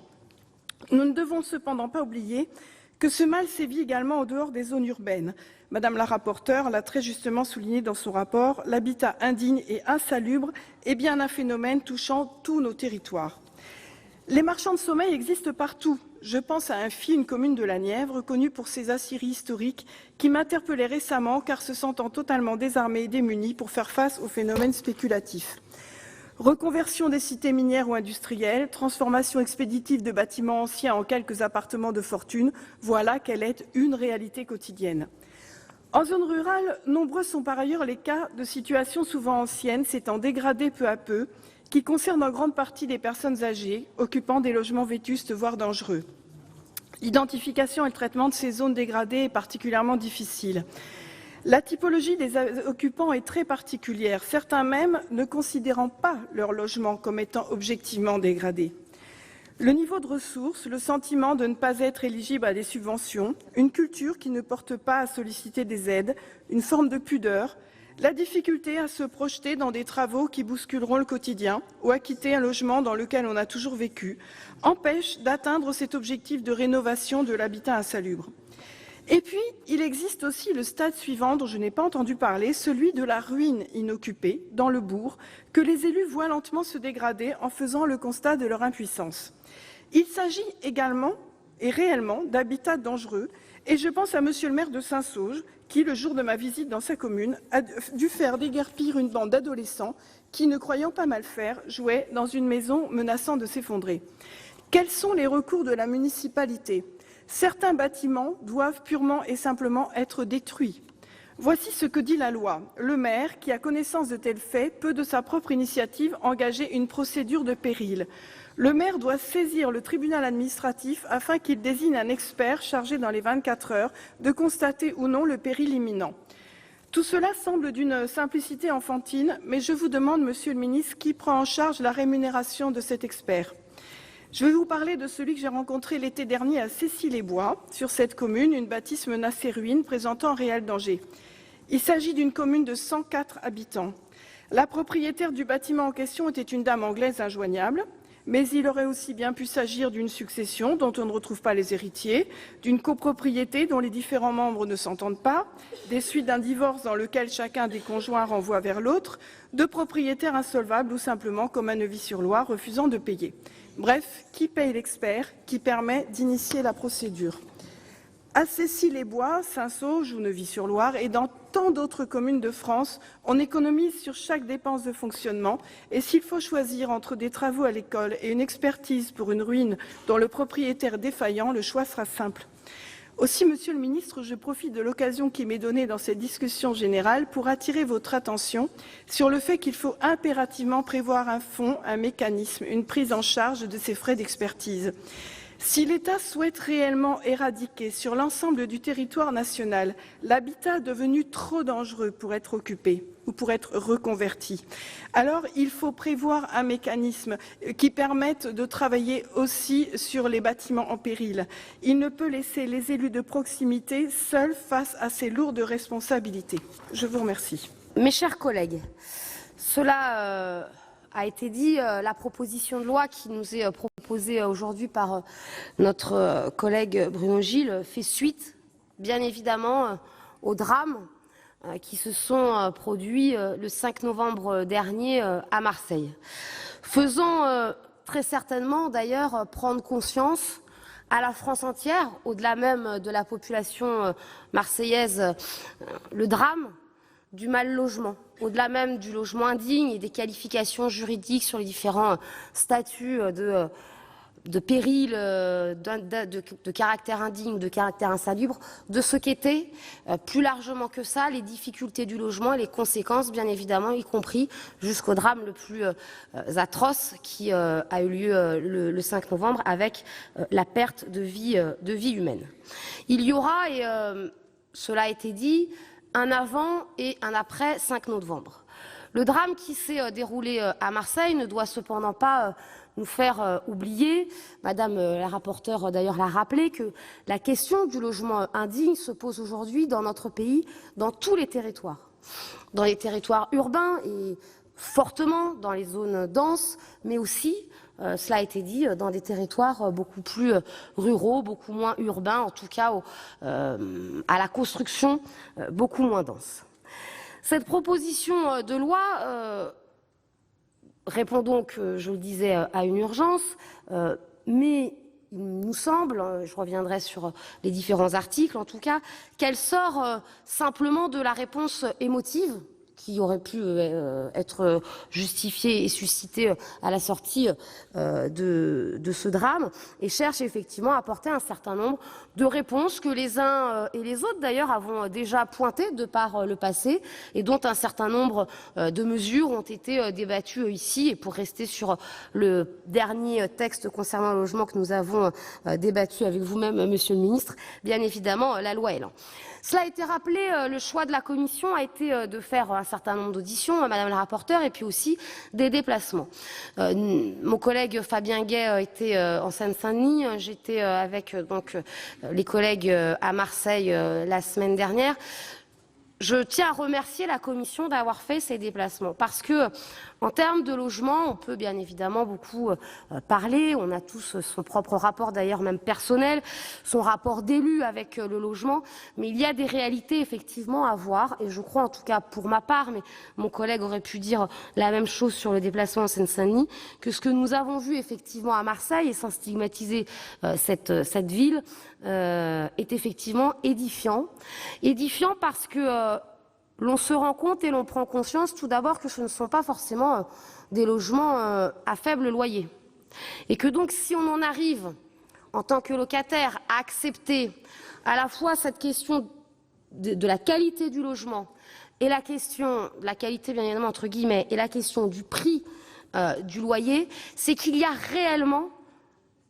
Speaker 6: Nous ne devons cependant pas oublier que ce mal sévit également en dehors des zones urbaines. Madame la rapporteure l'a très justement souligné dans son rapport, l'habitat indigne et insalubre est bien un phénomène touchant tous nos territoires. Les marchands de sommeil existent partout. Je pense à Infy, une commune de la Nièvre, connue pour ses aciéries historiques, qui m'interpellait récemment car se sentant totalement désarmée et démunie pour faire face aux phénomènes spéculatifs. Reconversion des cités minières ou industrielles, transformation expéditive de bâtiments anciens en quelques appartements de fortune, voilà quelle est une réalité quotidienne. En zone rurale, nombreux sont par ailleurs les cas de situations souvent anciennes s'étant dégradées peu à peu, qui concerne en grande partie des personnes âgées, occupant des logements vétustes, voire dangereux. L'identification et le traitement de ces zones dégradées est particulièrement difficile. La typologie des occupants est très particulière, certains même ne considérant pas leur logement comme étant objectivement dégradé. Le niveau de ressources, le sentiment de ne pas être éligible à des subventions, une culture qui ne porte pas à solliciter des aides, une forme de pudeur, la difficulté à se projeter dans des travaux qui bousculeront le quotidien ou à quitter un logement dans lequel on a toujours vécu empêche d'atteindre cet objectif de rénovation de l'habitat insalubre. Et puis, il existe aussi le stade suivant dont je n'ai pas entendu parler, celui de la ruine inoccupée dans le bourg, que les élus voient lentement se dégrader en faisant le constat de leur impuissance. Il s'agit également et réellement d'habitats dangereux, et je pense à monsieur le maire de Saint-Sauge, qui, le jour de ma visite dans sa commune, a dû faire déguerpir une bande d'adolescents qui, ne croyant pas mal faire, jouaient dans une maison menaçant de s'effondrer. Quels sont les recours de la municipalité ? Certains bâtiments doivent purement et simplement être détruits. Voici ce que dit la loi. Le maire, qui a connaissance de tels faits, peut de sa propre initiative engager une procédure de péril. Le maire doit saisir le tribunal administratif afin qu'il désigne un expert chargé dans les 24 heures de constater ou non le péril imminent. Tout cela semble d'une simplicité enfantine, mais je vous demande, Monsieur le ministre, qui prend en charge la rémunération de cet expert ? Je vais vous parler de celui que j'ai rencontré l'été dernier à Cessy-les-Bois, sur cette commune, une bâtisse menacée ruine présentant un réel danger. Il s'agit d'une commune de 104 habitants. La propriétaire du bâtiment en question était une dame anglaise injoignable, mais il aurait aussi bien pu s'agir d'une succession dont on ne retrouve pas les héritiers, d'une copropriété dont les différents membres ne s'entendent pas, des suites d'un divorce dans lequel chacun des conjoints renvoie vers l'autre, de propriétaires insolvables ou simplement, comme à Neuvy-sur-Loire, refusant de payer. Bref, qui paye l'expert qui permet d'initier la procédure ? À Cessy-les-Bois, Saint-Sauge ou Neuvy-sur-Loire et dans tant d'autres communes de France, on économise sur chaque dépense de fonctionnement et s'il faut choisir entre des travaux à l'école et une expertise pour une ruine dont le propriétaire est défaillant, le choix sera simple. Aussi, Monsieur le Ministre, je profite de l'occasion qui m'est donnée dans cette discussion générale pour attirer votre attention sur le fait qu'il faut impérativement prévoir un fonds, un mécanisme, une prise en charge de ces frais d'expertise. Si l'État souhaite réellement éradiquer sur l'ensemble du territoire national l'habitat devenu trop dangereux pour être occupé ou pour être reconverti, alors il faut prévoir un mécanisme qui permette de travailler aussi sur les bâtiments en péril. Il ne peut laisser les élus de proximité seuls face à ces lourdes responsabilités. Je vous remercie.
Speaker 7: Mes chers collègues, cela a été dit, la proposition de loi qui nous est proposée aujourd'hui par notre collègue Bruno Gilles fait suite, bien évidemment, aux drames qui se sont produits le 5 novembre dernier à Marseille. Faisant très certainement d'ailleurs prendre conscience à la France entière, au-delà même de la population marseillaise, le drame du mal logement, au-delà même du logement indigne et des qualifications juridiques sur les différents statuts de péril, de caractère indigne, de caractère insalubre, de ce qu'étaient, plus largement que ça, les difficultés du logement et les conséquences, bien évidemment, y compris jusqu'au drame le plus atroce qui a eu lieu le 5 novembre avec la perte de vie humaine. Il y aura, et cela a été dit, un avant et un après 5 novembre. Le drame qui s'est déroulé à Marseille ne doit cependant pas nous faire oublier, Madame la rapporteure d'ailleurs l'a rappelé, que la question du logement indigne se pose aujourd'hui dans notre pays, dans tous les territoires. Dans les territoires urbains et fortement dans les zones denses, mais aussi, cela a été dit, dans des territoires beaucoup plus ruraux, beaucoup moins urbains, en tout cas à la construction beaucoup moins dense. Cette proposition de loi répond donc, je le disais, à une urgence, mais il nous semble, je reviendrai sur les différents articles en tout cas, qu'elle sort simplement de la réponse émotive qui aurait pu être justifiée et suscitée à la sortie de ce drame, et cherche effectivement à apporter un certain nombre de réponses que les uns et les autres d'ailleurs avons déjà pointées de par le passé, et dont un certain nombre de mesures ont été débattues ici. Et pour rester sur le dernier texte concernant le logement que nous avons débattu avec vous-même, Monsieur le Ministre, bien évidemment la loi Elan. Cela a été rappelé, le choix de la Commission a été de faire un certain nombre d'auditions, Madame la rapporteure, et puis aussi des déplacements. Mon collègue Fabien Gay était en Seine-Saint-Denis, j'étais avec donc les collègues à Marseille la semaine dernière. Je tiens à remercier la Commission d'avoir fait ces déplacements parce que, en termes de logement, on peut bien évidemment beaucoup parler. On a tous son propre rapport, d'ailleurs même personnel, son rapport d'élu avec le logement. Mais il y a des réalités effectivement à voir. Et je crois, en tout cas pour ma part, mais mon collègue aurait pu dire la même chose sur le déplacement en Seine-Saint-Denis, que ce que nous avons vu effectivement à Marseille, et sans stigmatiser cette ville, est effectivement édifiant. Édifiant parce que l'on se rend compte et l'on prend conscience tout d'abord que ce ne sont pas forcément des logements à faible loyer. Et que donc si on en arrive en tant que locataire à accepter à la fois cette question de la qualité du logement et la question de la qualité bien évidemment entre guillemets et la question du prix du loyer, c'est qu'il y a réellement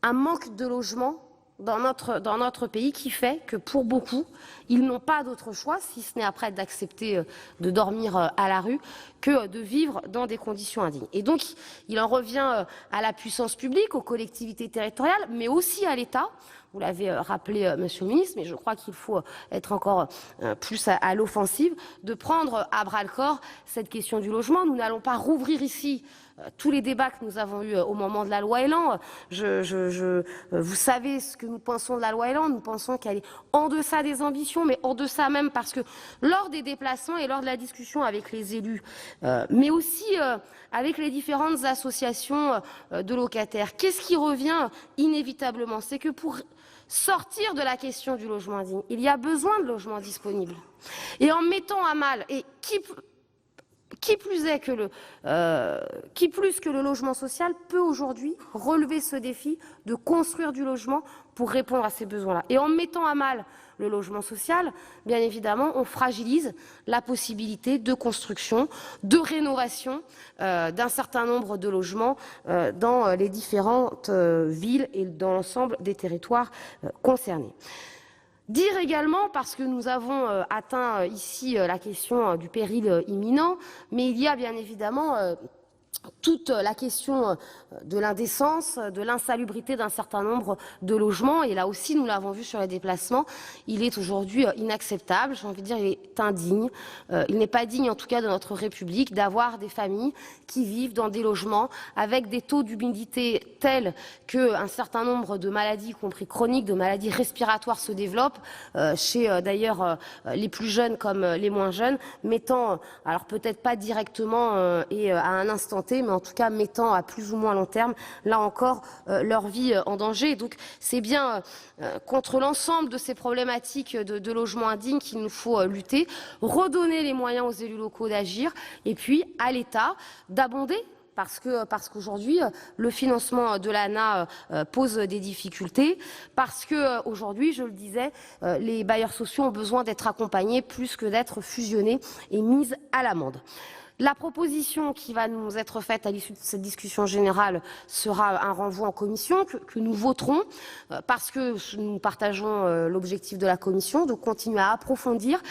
Speaker 7: un manque de logement dans notre pays qui fait que pour beaucoup, ils n'ont pas d'autre choix, si ce n'est après d'accepter de dormir à la rue, que de vivre dans des conditions indignes. Et donc, il en revient à la puissance publique, aux collectivités territoriales, mais aussi à l'État. Vous l'avez rappelé, Monsieur le Ministre, mais je crois qu'il faut être encore plus à l'offensive, de prendre à bras-le-corps cette question du logement. Nous n'allons pas rouvrir ici tous les débats que nous avons eus au moment de la loi Elan. Vous savez ce que nous pensons de la loi Elan. Nous pensons qu'elle est en deçà des ambitions, mais en deçà même parce que lors des déplacements et lors de la discussion avec les élus, mais aussi avec les différentes associations de locataires, qu'est-ce qui revient inévitablement? C'est que pour sortir de la question du logement indigne, il y a besoin de logements disponibles. Et en mettant à mal, et qui plus que le logement social peut aujourd'hui relever ce défi de construire du logement pour répondre à ces besoins-là. Et en mettant à mal le logement social, bien évidemment, on fragilise la possibilité de construction, de rénovation d'un certain nombre de logements dans les différentes villes et dans l'ensemble des territoires concernés. Dire également, parce que nous avons atteint ici la question du péril imminent, mais il y a bien évidemment toute la question de l'indécence, de l'insalubrité d'un certain nombre de logements. Et là aussi, nous l'avons vu sur les déplacements, il est aujourd'hui inacceptable, j'ai envie de dire, il est indigne. Il n'est pas digne, en tout cas, de notre République, d'avoir des familles qui vivent dans des logements avec des taux d'humidité tels qu'un certain nombre de maladies, y compris chroniques, de maladies respiratoires se développent, chez d'ailleurs les plus jeunes comme les moins jeunes, mettant, alors peut-être pas directement et à un instant T, mais en tout cas mettant à plus ou moins long terme, là encore, leur vie en danger. Donc c'est bien contre l'ensemble de ces problématiques de logement indigne qu'il nous faut lutter, redonner les moyens aux élus locaux d'agir, et puis à l'État d'abonder parce qu'aujourd'hui, le financement de l'ANA pose des difficultés, parce qu'aujourd'hui, je le disais, les bailleurs sociaux ont besoin d'être accompagnés plus que d'être fusionnés et mis à l'amende. La proposition qui va nous être faite à l'issue de cette discussion générale sera un renvoi en commission que nous voterons parce que nous partageons l'objectif de la commission de continuer à approfondir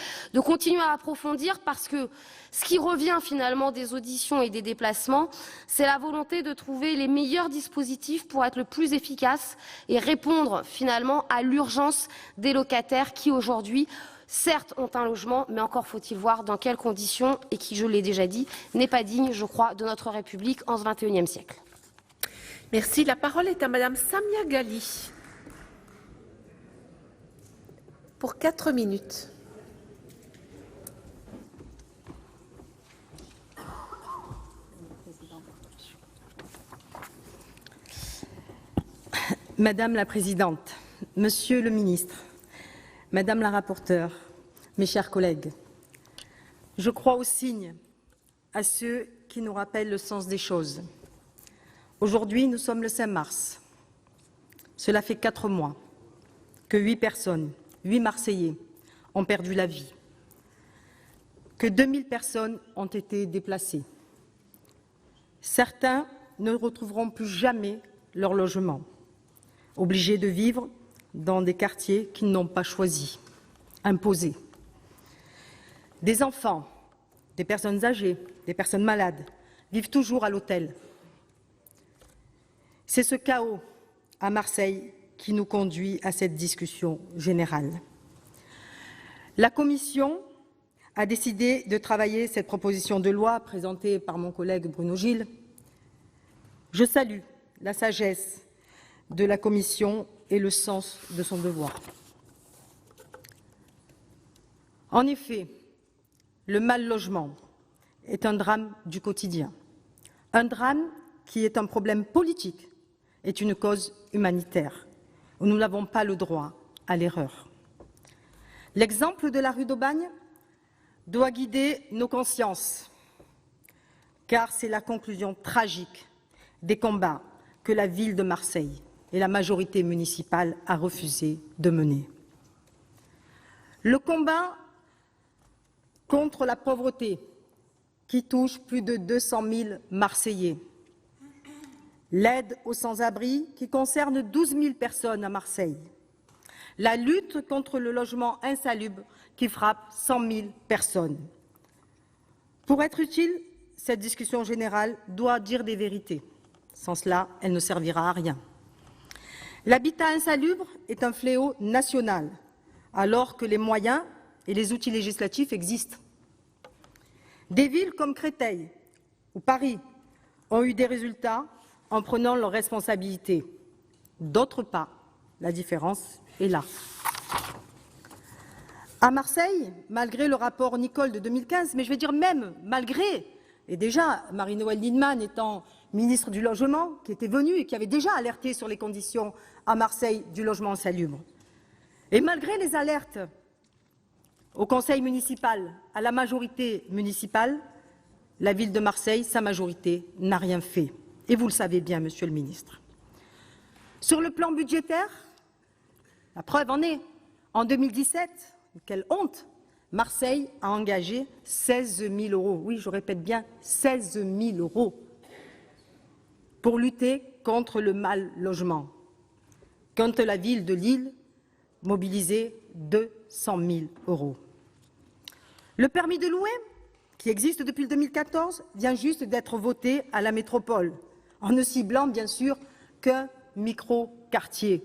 Speaker 7: parce que ce qui revient finalement des auditions et des déplacements, c'est la volonté de trouver les meilleurs dispositifs pour être le plus efficace et répondre finalement à l'urgence des locataires qui aujourd'hui certes ont un logement, mais encore faut-il voir dans quelles conditions et qui, je l'ai déjà dit, n'est pas digne, je crois, de notre République en ce XXIe siècle.
Speaker 3: Merci. La parole est à Madame Samia Ghali pour 4 minutes.
Speaker 8: Madame la Présidente, Monsieur le Ministre, Madame la rapporteure, mes chers collègues, je crois aux signes, à ceux qui nous rappellent le sens des choses. Aujourd'hui, nous sommes le 5 mars. Cela fait 4 mois que 8 personnes, 8 Marseillais, ont perdu la vie, que 2000 personnes ont été déplacées. Certains ne retrouveront plus jamais leur logement, obligés de vivre dans des quartiers qu'ils n'ont pas choisis, imposés. Des enfants, des personnes âgées, des personnes malades vivent toujours à l'hôtel. C'est ce chaos à Marseille qui nous conduit à cette discussion générale. La Commission a décidé de travailler cette proposition de loi présentée par mon collègue Bruno Gilles. Je salue la sagesse de la Commission et le sens de son devoir. En effet, le mal-logement est un drame du quotidien, un drame qui est un problème politique, est une cause humanitaire, où nous n'avons pas le droit à l'erreur. L'exemple de la rue d'Aubagne doit guider nos consciences, car c'est la conclusion tragique des combats que la ville de Marseille et la majorité municipale a refusé de mener. Le combat contre la pauvreté qui touche plus de 200 000 Marseillais, l'aide aux sans-abri qui concerne 12 000 personnes à Marseille, la lutte contre le logement insalubre qui frappe 100 000 personnes. Pour être utile, cette discussion générale doit dire des vérités. Sans cela, elle ne servira à rien. L'habitat insalubre est un fléau national, alors que les moyens et les outils législatifs existent. Des villes comme Créteil ou Paris ont eu des résultats en prenant leurs responsabilités. D'autres pas. La différence est là. À Marseille, malgré le rapport Nicole de 2015, mais je vais dire même malgré, et déjà Marie-Noëlle Lienemann étant ministre du Logement, qui était venue et qui avait déjà alerté sur les conditions à Marseille du logement insalubre. Et malgré les alertes au conseil municipal, à la majorité municipale, la ville de Marseille, sa majorité, n'a rien fait. Et vous le savez bien, Monsieur le ministre. Sur le plan budgétaire, la preuve en est, en 2017, quelle honte, Marseille a engagé 16 000 €. Oui, je répète bien, 16 000 € pour lutter contre le mal-logement. Quand la ville de Lille mobilisait 200 000 €. Le permis de louer, qui existe depuis le 2014, vient juste d'être voté à la métropole, en ne ciblant bien sûr qu'un micro-quartier.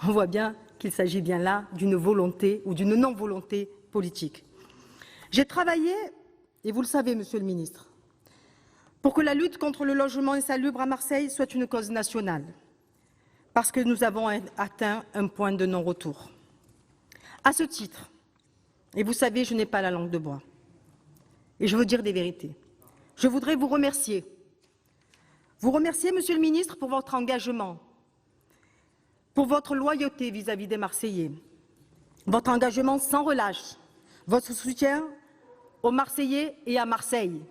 Speaker 8: On voit bien qu'il s'agit bien là d'une volonté ou d'une non-volonté politique. J'ai travaillé, et vous le savez, Monsieur le ministre, pour que la lutte contre le logement insalubre à Marseille soit une cause nationale, parce que nous avons atteint un point de non-retour. À ce titre, et vous savez, je n'ai pas la langue de bois, et je veux dire des vérités, je voudrais vous remercier, Monsieur le ministre, pour votre engagement, pour votre loyauté vis-à-vis des Marseillais, votre engagement sans relâche, votre soutien aux Marseillais et à Marseille,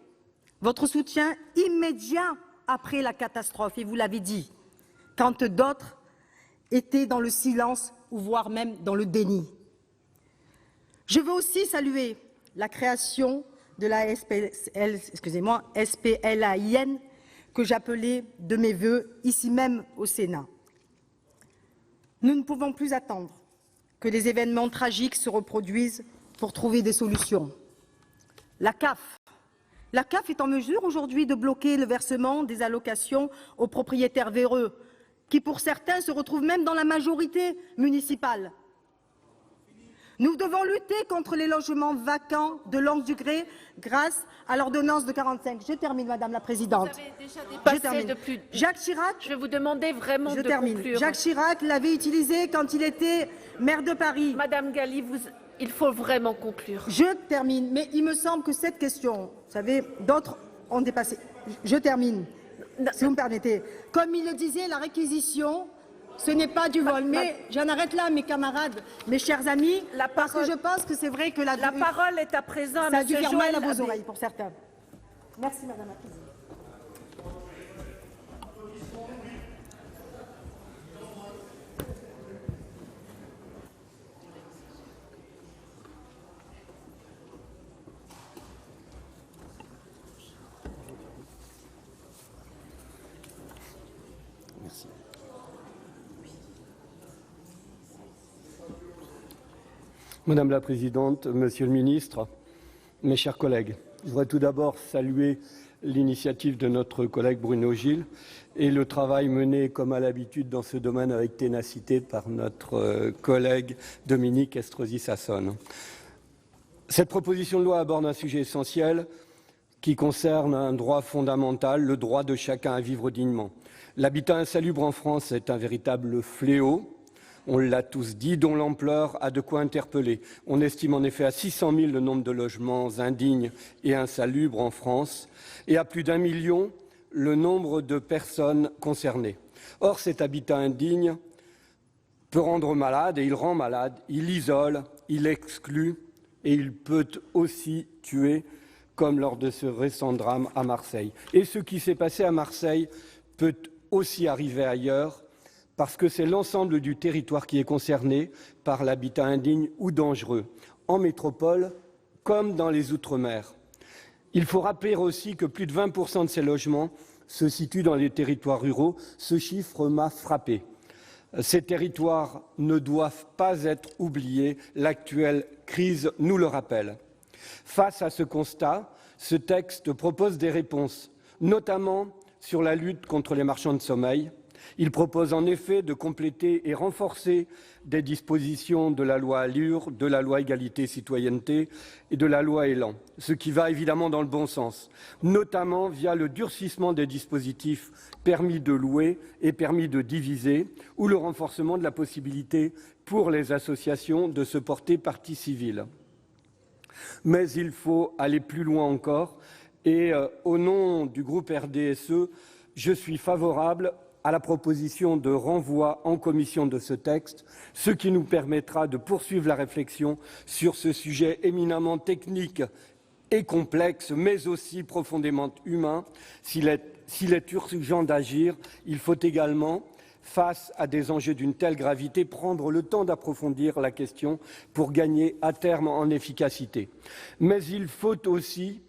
Speaker 8: votre soutien immédiat après la catastrophe, et vous l'avez dit, quand d'autres étaient dans le silence ou voire même dans le déni. Je veux aussi saluer la création de la SPLAIN que j'appelais de mes vœux ici même au Sénat. Nous ne pouvons plus attendre que les événements tragiques se reproduisent pour trouver des solutions. La CAF est en mesure aujourd'hui de bloquer le versement des allocations aux propriétaires véreux, qui pour certains se retrouvent même dans la majorité municipale. Nous devons lutter contre les logements vacants de longue durée grâce à l'ordonnance de 45. Je termine, Madame la Présidente.
Speaker 3: Vous avez déjà dépassé de plus.
Speaker 8: Jacques Chirac.
Speaker 3: Je vais vous demander vraiment de conclure.
Speaker 8: Jacques Chirac l'avait utilisé quand il était maire de Paris.
Speaker 3: Madame Galli, il faut vraiment conclure.
Speaker 8: Je termine, mais il me semble que cette question, vous savez, d'autres ont dépassé. Je termine, si vous me permettez. Comme il le disait, la réquisition, ce n'est pas du vol. Mais j'en arrête là, mes camarades, mes chers amis, parce que je pense que c'est vrai que la
Speaker 3: parole est à présent à
Speaker 8: ça a dû
Speaker 3: M.
Speaker 8: faire mal à
Speaker 3: Joël
Speaker 8: vos
Speaker 3: Abbé.
Speaker 8: oreilles pour certains. Merci, Madame la Présidente.
Speaker 9: Madame la Présidente, Monsieur le Ministre, mes chers collègues, je voudrais tout d'abord saluer l'initiative de notre collègue Bruno Gilles et le travail mené, comme à l'habitude, dans ce domaine avec ténacité par notre collègue Dominique Estrosi Sassone. Cette proposition de loi aborde un sujet essentiel qui concerne un droit fondamental, le droit de chacun à vivre dignement. L'habitat insalubre en France est un véritable fléau. On l'a tous dit, dont l'ampleur a de quoi interpeller. On estime en effet à 600 000 le nombre de logements indignes et insalubres en France et à plus d'1 million le nombre de personnes concernées. Or, cet habitat indigne peut rendre malade et il rend malade, il isole, il exclut et il peut aussi tuer, comme lors de ce récent drame à Marseille. Et ce qui s'est passé à Marseille peut aussi arriver ailleurs, parce que c'est l'ensemble du territoire qui est concerné par l'habitat indigne ou dangereux, en métropole comme dans les Outre-mer. Il faut rappeler aussi que plus de 20% de ces logements se situent dans les territoires ruraux. Ce chiffre m'a frappé. Ces territoires ne doivent pas être oubliés. L'actuelle crise nous le rappelle. Face à ce constat, ce texte propose des réponses, notamment sur la lutte contre les marchands de sommeil. Il propose en effet de compléter et renforcer des dispositions de la loi ALUR, de la loi Égalité et Citoyenneté et de la loi Elan, ce qui va évidemment dans le bon sens, notamment via le durcissement des dispositifs permis de louer et permis de diviser ou le renforcement de la possibilité pour les associations de se porter partie civile. Mais il faut aller plus loin encore et au nom du groupe RDSE, je suis favorable à la proposition de renvoi en commission de ce texte, ce qui nous permettra de poursuivre la réflexion sur ce sujet éminemment technique et complexe, mais aussi profondément humain. S'il est urgent d'agir, il faut également, face à des enjeux d'une telle gravité, prendre le temps d'approfondir la question pour gagner à terme en efficacité. Mais il faut aussi,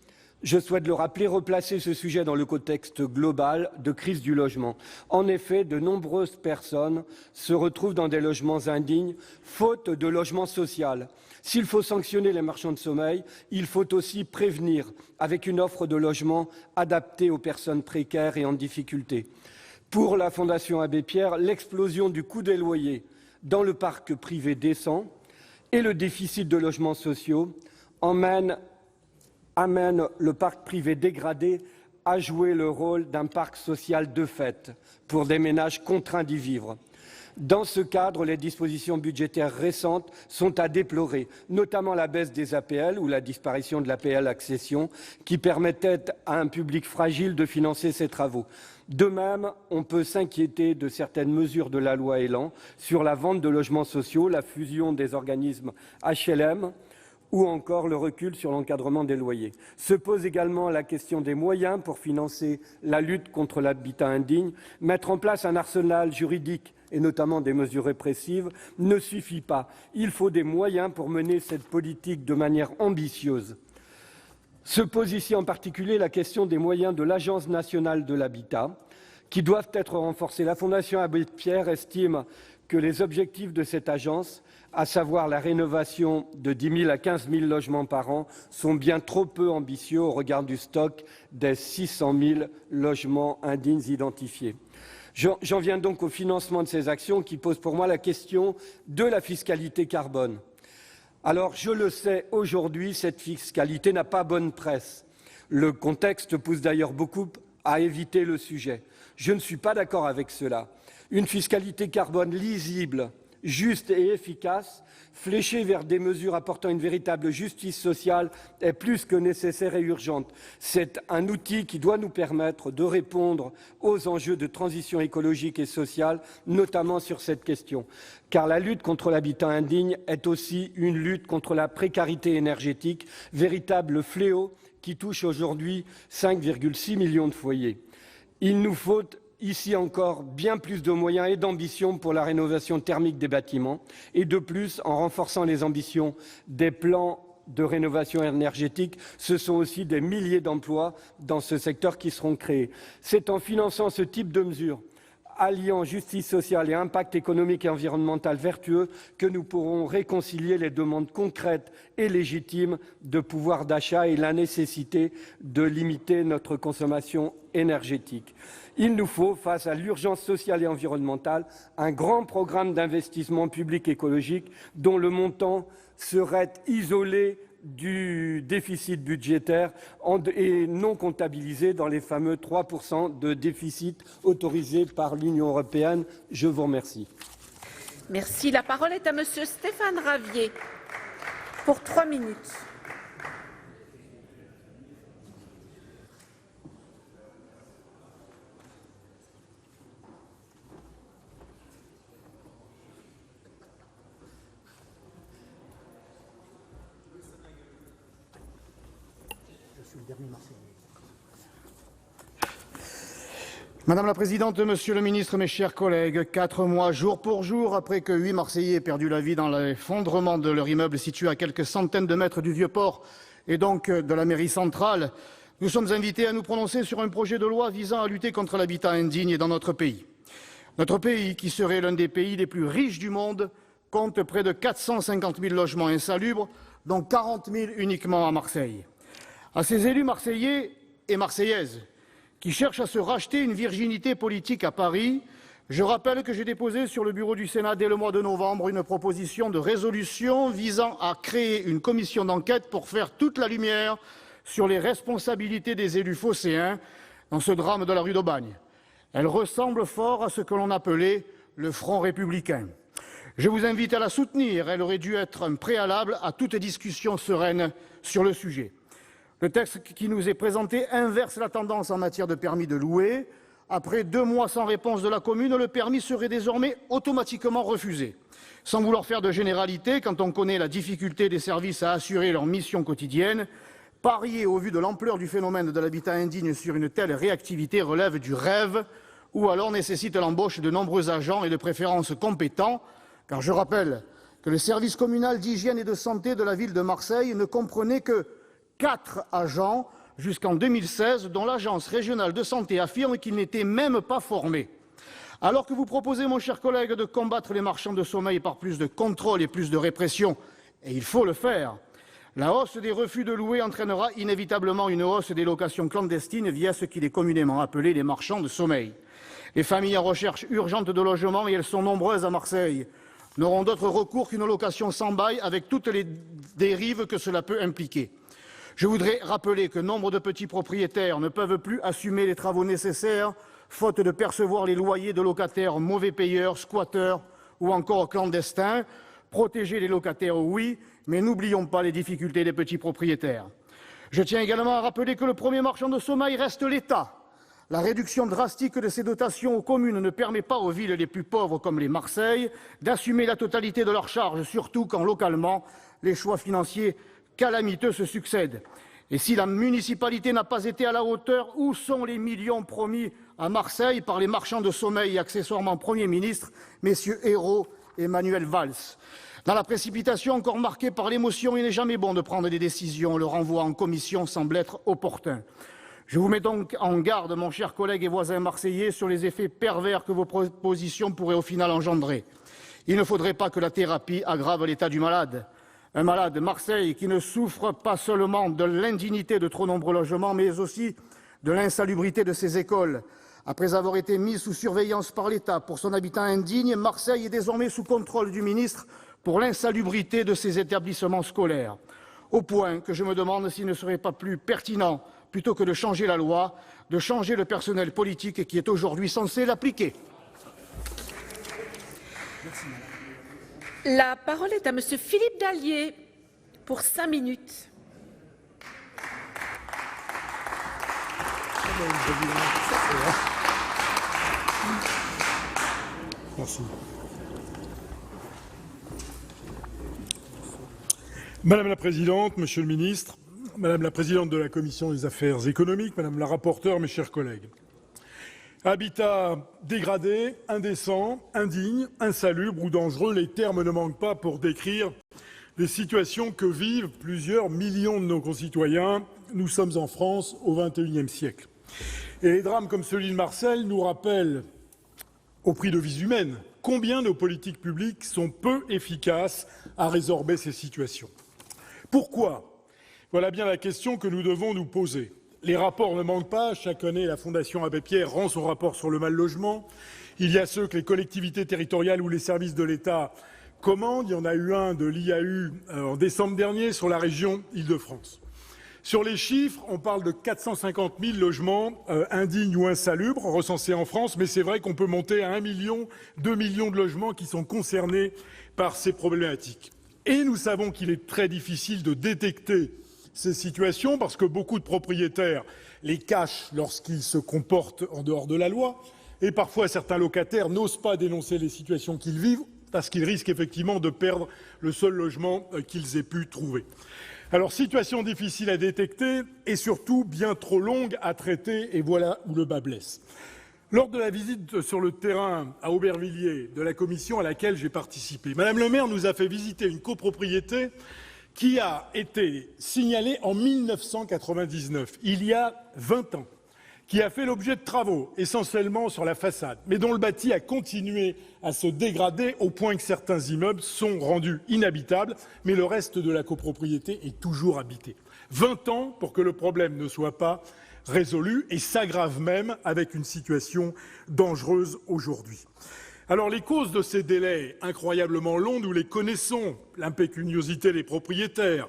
Speaker 9: je souhaite le rappeler, replacer ce sujet dans le contexte global de crise du logement. En effet, de nombreuses personnes se retrouvent dans des logements indignes, faute de logement social. S'il faut sanctionner les marchands de sommeil, il faut aussi prévenir avec une offre de logement adaptée aux personnes précaires et en difficulté. Pour la Fondation Abbé Pierre, l'explosion du coût des loyers dans le parc privé décent et le déficit de logements sociaux amène le parc privé dégradé à jouer le rôle d'un parc social de fait pour des ménages contraints d'y vivre. Dans ce cadre, les dispositions budgétaires récentes sont à déplorer, notamment la baisse des APL ou la disparition de l'APL accession qui permettait à un public fragile de financer ses travaux. De même, on peut s'inquiéter de certaines mesures de la loi Elan sur la vente de logements sociaux, la fusion des organismes HLM ou encore le recul sur l'encadrement des loyers. Se pose également la question des moyens pour financer la lutte contre l'habitat indigne. Mettre en place un arsenal juridique et notamment des mesures répressives ne suffit pas. Il faut des moyens pour mener cette politique de manière ambitieuse. Se pose ici en particulier la question des moyens de l'Agence nationale de l'habitat, qui doivent être renforcés. La Fondation Abbé Pierre estime que les objectifs de cette agence, à savoir la rénovation de 10 000 à 15 000 logements par an, sont bien trop peu ambitieux au regard du stock des 600 000 logements indignes identifiés. J'en viens donc au financement de ces actions qui pose pour moi la question de la fiscalité carbone. Alors, je le sais, aujourd'hui, cette fiscalité n'a pas bonne presse. Le contexte pousse d'ailleurs beaucoup à éviter le sujet. Je ne suis pas d'accord avec cela. Une fiscalité carbone lisible, juste et efficace, fléchée vers des mesures apportant une véritable justice sociale est plus que nécessaire et urgente. C'est un outil qui doit nous permettre de répondre aux enjeux de transition écologique et sociale, notamment sur cette question. Car la lutte contre l'habitat indigne est aussi une lutte contre la précarité énergétique, véritable fléau qui touche aujourd'hui 5,6 millions de foyers. Il nous faut ici encore bien plus de moyens et d'ambition pour la rénovation thermique des bâtiments et de plus, en renforçant les ambitions des plans de rénovation énergétique, ce sont aussi des milliers d'emplois dans ce secteur qui seront créés. C'est en finançant ce type de mesures, alliant justice sociale et impact économique et environnemental vertueux, que nous pourrons réconcilier les demandes concrètes et légitimes de pouvoir d'achat et la nécessité de limiter notre consommation énergétique. Il nous faut, face à l'urgence sociale et environnementale, un grand programme d'investissement public écologique dont le montant serait isolé du déficit budgétaire et non comptabilisé dans les fameux 3% de déficit autorisés par l'Union européenne. Je vous remercie.
Speaker 3: Merci. La parole est à Monsieur Stéphane Ravier pour 3 minutes.
Speaker 2: Madame la Présidente, Monsieur le Ministre, mes chers collègues, 4 mois jour pour jour après que 8 Marseillais aient perdu la vie dans l'effondrement de leur immeuble situé à quelques centaines de mètres du Vieux-Port et donc de la mairie centrale, nous sommes invités à nous prononcer sur un projet de loi visant à lutter contre l'habitat indigne dans notre pays. Notre pays, qui serait l'un des pays les plus riches du monde, compte près de 450 000 logements insalubres, dont 40 000 uniquement à Marseille. À ces élus marseillais et marseillaises qui cherchent à se racheter une virginité politique à Paris, je rappelle que j'ai déposé sur le bureau du Sénat dès le mois de novembre une proposition de résolution visant à créer une commission d'enquête pour faire toute la lumière sur les responsabilités des élus phocéens dans ce drame de la rue d'Aubagne. Elle ressemble fort à ce que l'on appelait le Front républicain. Je vous invite à la soutenir, elle aurait dû être un préalable à toute discussion sereine sur le sujet. Le texte qui nous est présenté inverse la tendance en matière de permis de louer. Après 2 mois sans réponse de la commune, le permis serait désormais automatiquement refusé. Sans vouloir faire de généralité, quand on connaît la difficulté des services à assurer leur mission quotidienne, parier au vu de l'ampleur du phénomène de l'habitat indigne sur une telle réactivité relève du rêve ou alors nécessite l'embauche de nombreux agents et de préférence compétents, car je rappelle que le service communal d'hygiène et de santé de la ville de Marseille ne comprenait que 4 agents jusqu'en 2016, dont l'Agence régionale de santé affirme qu'ils n'étaient même pas formés. Alors que vous proposez, mon cher collègue, de combattre les marchands de sommeil par plus de contrôle et plus de répression, et il faut le faire, la hausse des refus de louer entraînera inévitablement une hausse des locations clandestines via ce qu'il est communément appelé les marchands de sommeil. Les familles en recherche urgente de logement, et elles sont nombreuses à Marseille, n'auront d'autre recours qu'une location sans bail avec toutes les dérives que cela peut impliquer. Je voudrais rappeler que nombre de petits propriétaires ne peuvent plus assumer les travaux nécessaires, faute de percevoir les loyers de locataires mauvais payeurs, squatteurs ou encore clandestins. Protéger les locataires, oui, mais n'oublions pas les difficultés des petits propriétaires. Je tiens également à rappeler que le premier marchand de sommeil reste l'État. La réduction drastique de ces dotations aux communes ne permet pas aux villes les plus pauvres comme les Marseille d'assumer la totalité de leurs charges, surtout quand localement les choix financiers
Speaker 10: calamiteux se succèdent. Et si la municipalité n'a pas été à la hauteur, où sont les millions promis à Marseille par les marchands de sommeil et accessoirement Premier ministre, messieurs Ayrault et Manuel Valls? Dans la précipitation encore marquée par l'émotion, il n'est jamais bon de prendre des décisions. Le renvoi en commission semble être opportun. Je vous mets donc en garde, mon cher collègue et voisin marseillais, sur les effets pervers que vos propositions pourraient au final engendrer. Il ne faudrait pas que la thérapie aggrave l'état du malade. Un malade de Marseille qui ne souffre pas seulement de l'indignité de trop nombreux logements, mais aussi de l'insalubrité de ses écoles. Après avoir été mis sous surveillance par l'État pour son habitat indigne, Marseille est désormais sous contrôle du ministre pour l'insalubrité de ses établissements scolaires. Au point que je me demande s'il ne serait pas plus pertinent, plutôt que de changer la loi, de changer le personnel politique qui est aujourd'hui censé l'appliquer.
Speaker 3: La parole est à Monsieur Philippe Dallier pour 5 minutes.
Speaker 11: Merci. Madame la Présidente, Monsieur le Ministre, Madame la Présidente de la Commission des Affaires économiques, Madame la Rapporteure, mes chers collègues. Habitat dégradé, indécent, indigne, insalubre ou dangereux, les termes ne manquent pas pour décrire les situations que vivent plusieurs millions de nos concitoyens. Nous sommes en France au XXIe siècle. Et les drames comme celui de Marseille nous rappellent, au prix de vies humaines, combien nos politiques publiques sont peu efficaces à résorber ces situations. Pourquoi ? Voilà bien la question que nous devons nous poser. Les rapports ne manquent pas. Chaque année, la Fondation Abbé Pierre rend son rapport sur le mal-logement. Il y a ceux que les collectivités territoriales ou les services de l'État commandent. Il y en a eu un de l'IAU en décembre dernier sur la région Île-de-France. Sur les chiffres, on parle de 450 000 logements indignes ou insalubres recensés en France, mais c'est vrai qu'on peut monter à 1 million, 2 millions de logements qui sont concernés par ces problématiques. Et nous savons qu'il est très difficile de détecter ces situations parce que beaucoup de propriétaires les cachent lorsqu'ils se comportent en dehors de la loi et parfois certains locataires n'osent pas dénoncer les situations qu'ils vivent parce qu'ils risquent effectivement de perdre le seul logement qu'ils aient pu trouver. Alors, situation difficile à détecter et surtout bien trop longue à traiter, et voilà où le bât blesse. Lors de la visite sur le terrain à Aubervilliers de la commission à laquelle j'ai participé, Madame le maire nous a fait visiter une copropriété qui a été signalée en 1999, il y a 20 ans, qui a fait l'objet de travaux, essentiellement sur la façade, mais dont le bâti a continué à se dégrader au point que certains immeubles sont rendus inhabitables, mais le reste de la copropriété est toujours habité. 20 ans pour que le problème ne soit pas résolu et s'aggrave même avec une situation dangereuse aujourd'hui. Alors les causes de ces délais incroyablement longs, nous les connaissons, l'impécuniosité des propriétaires,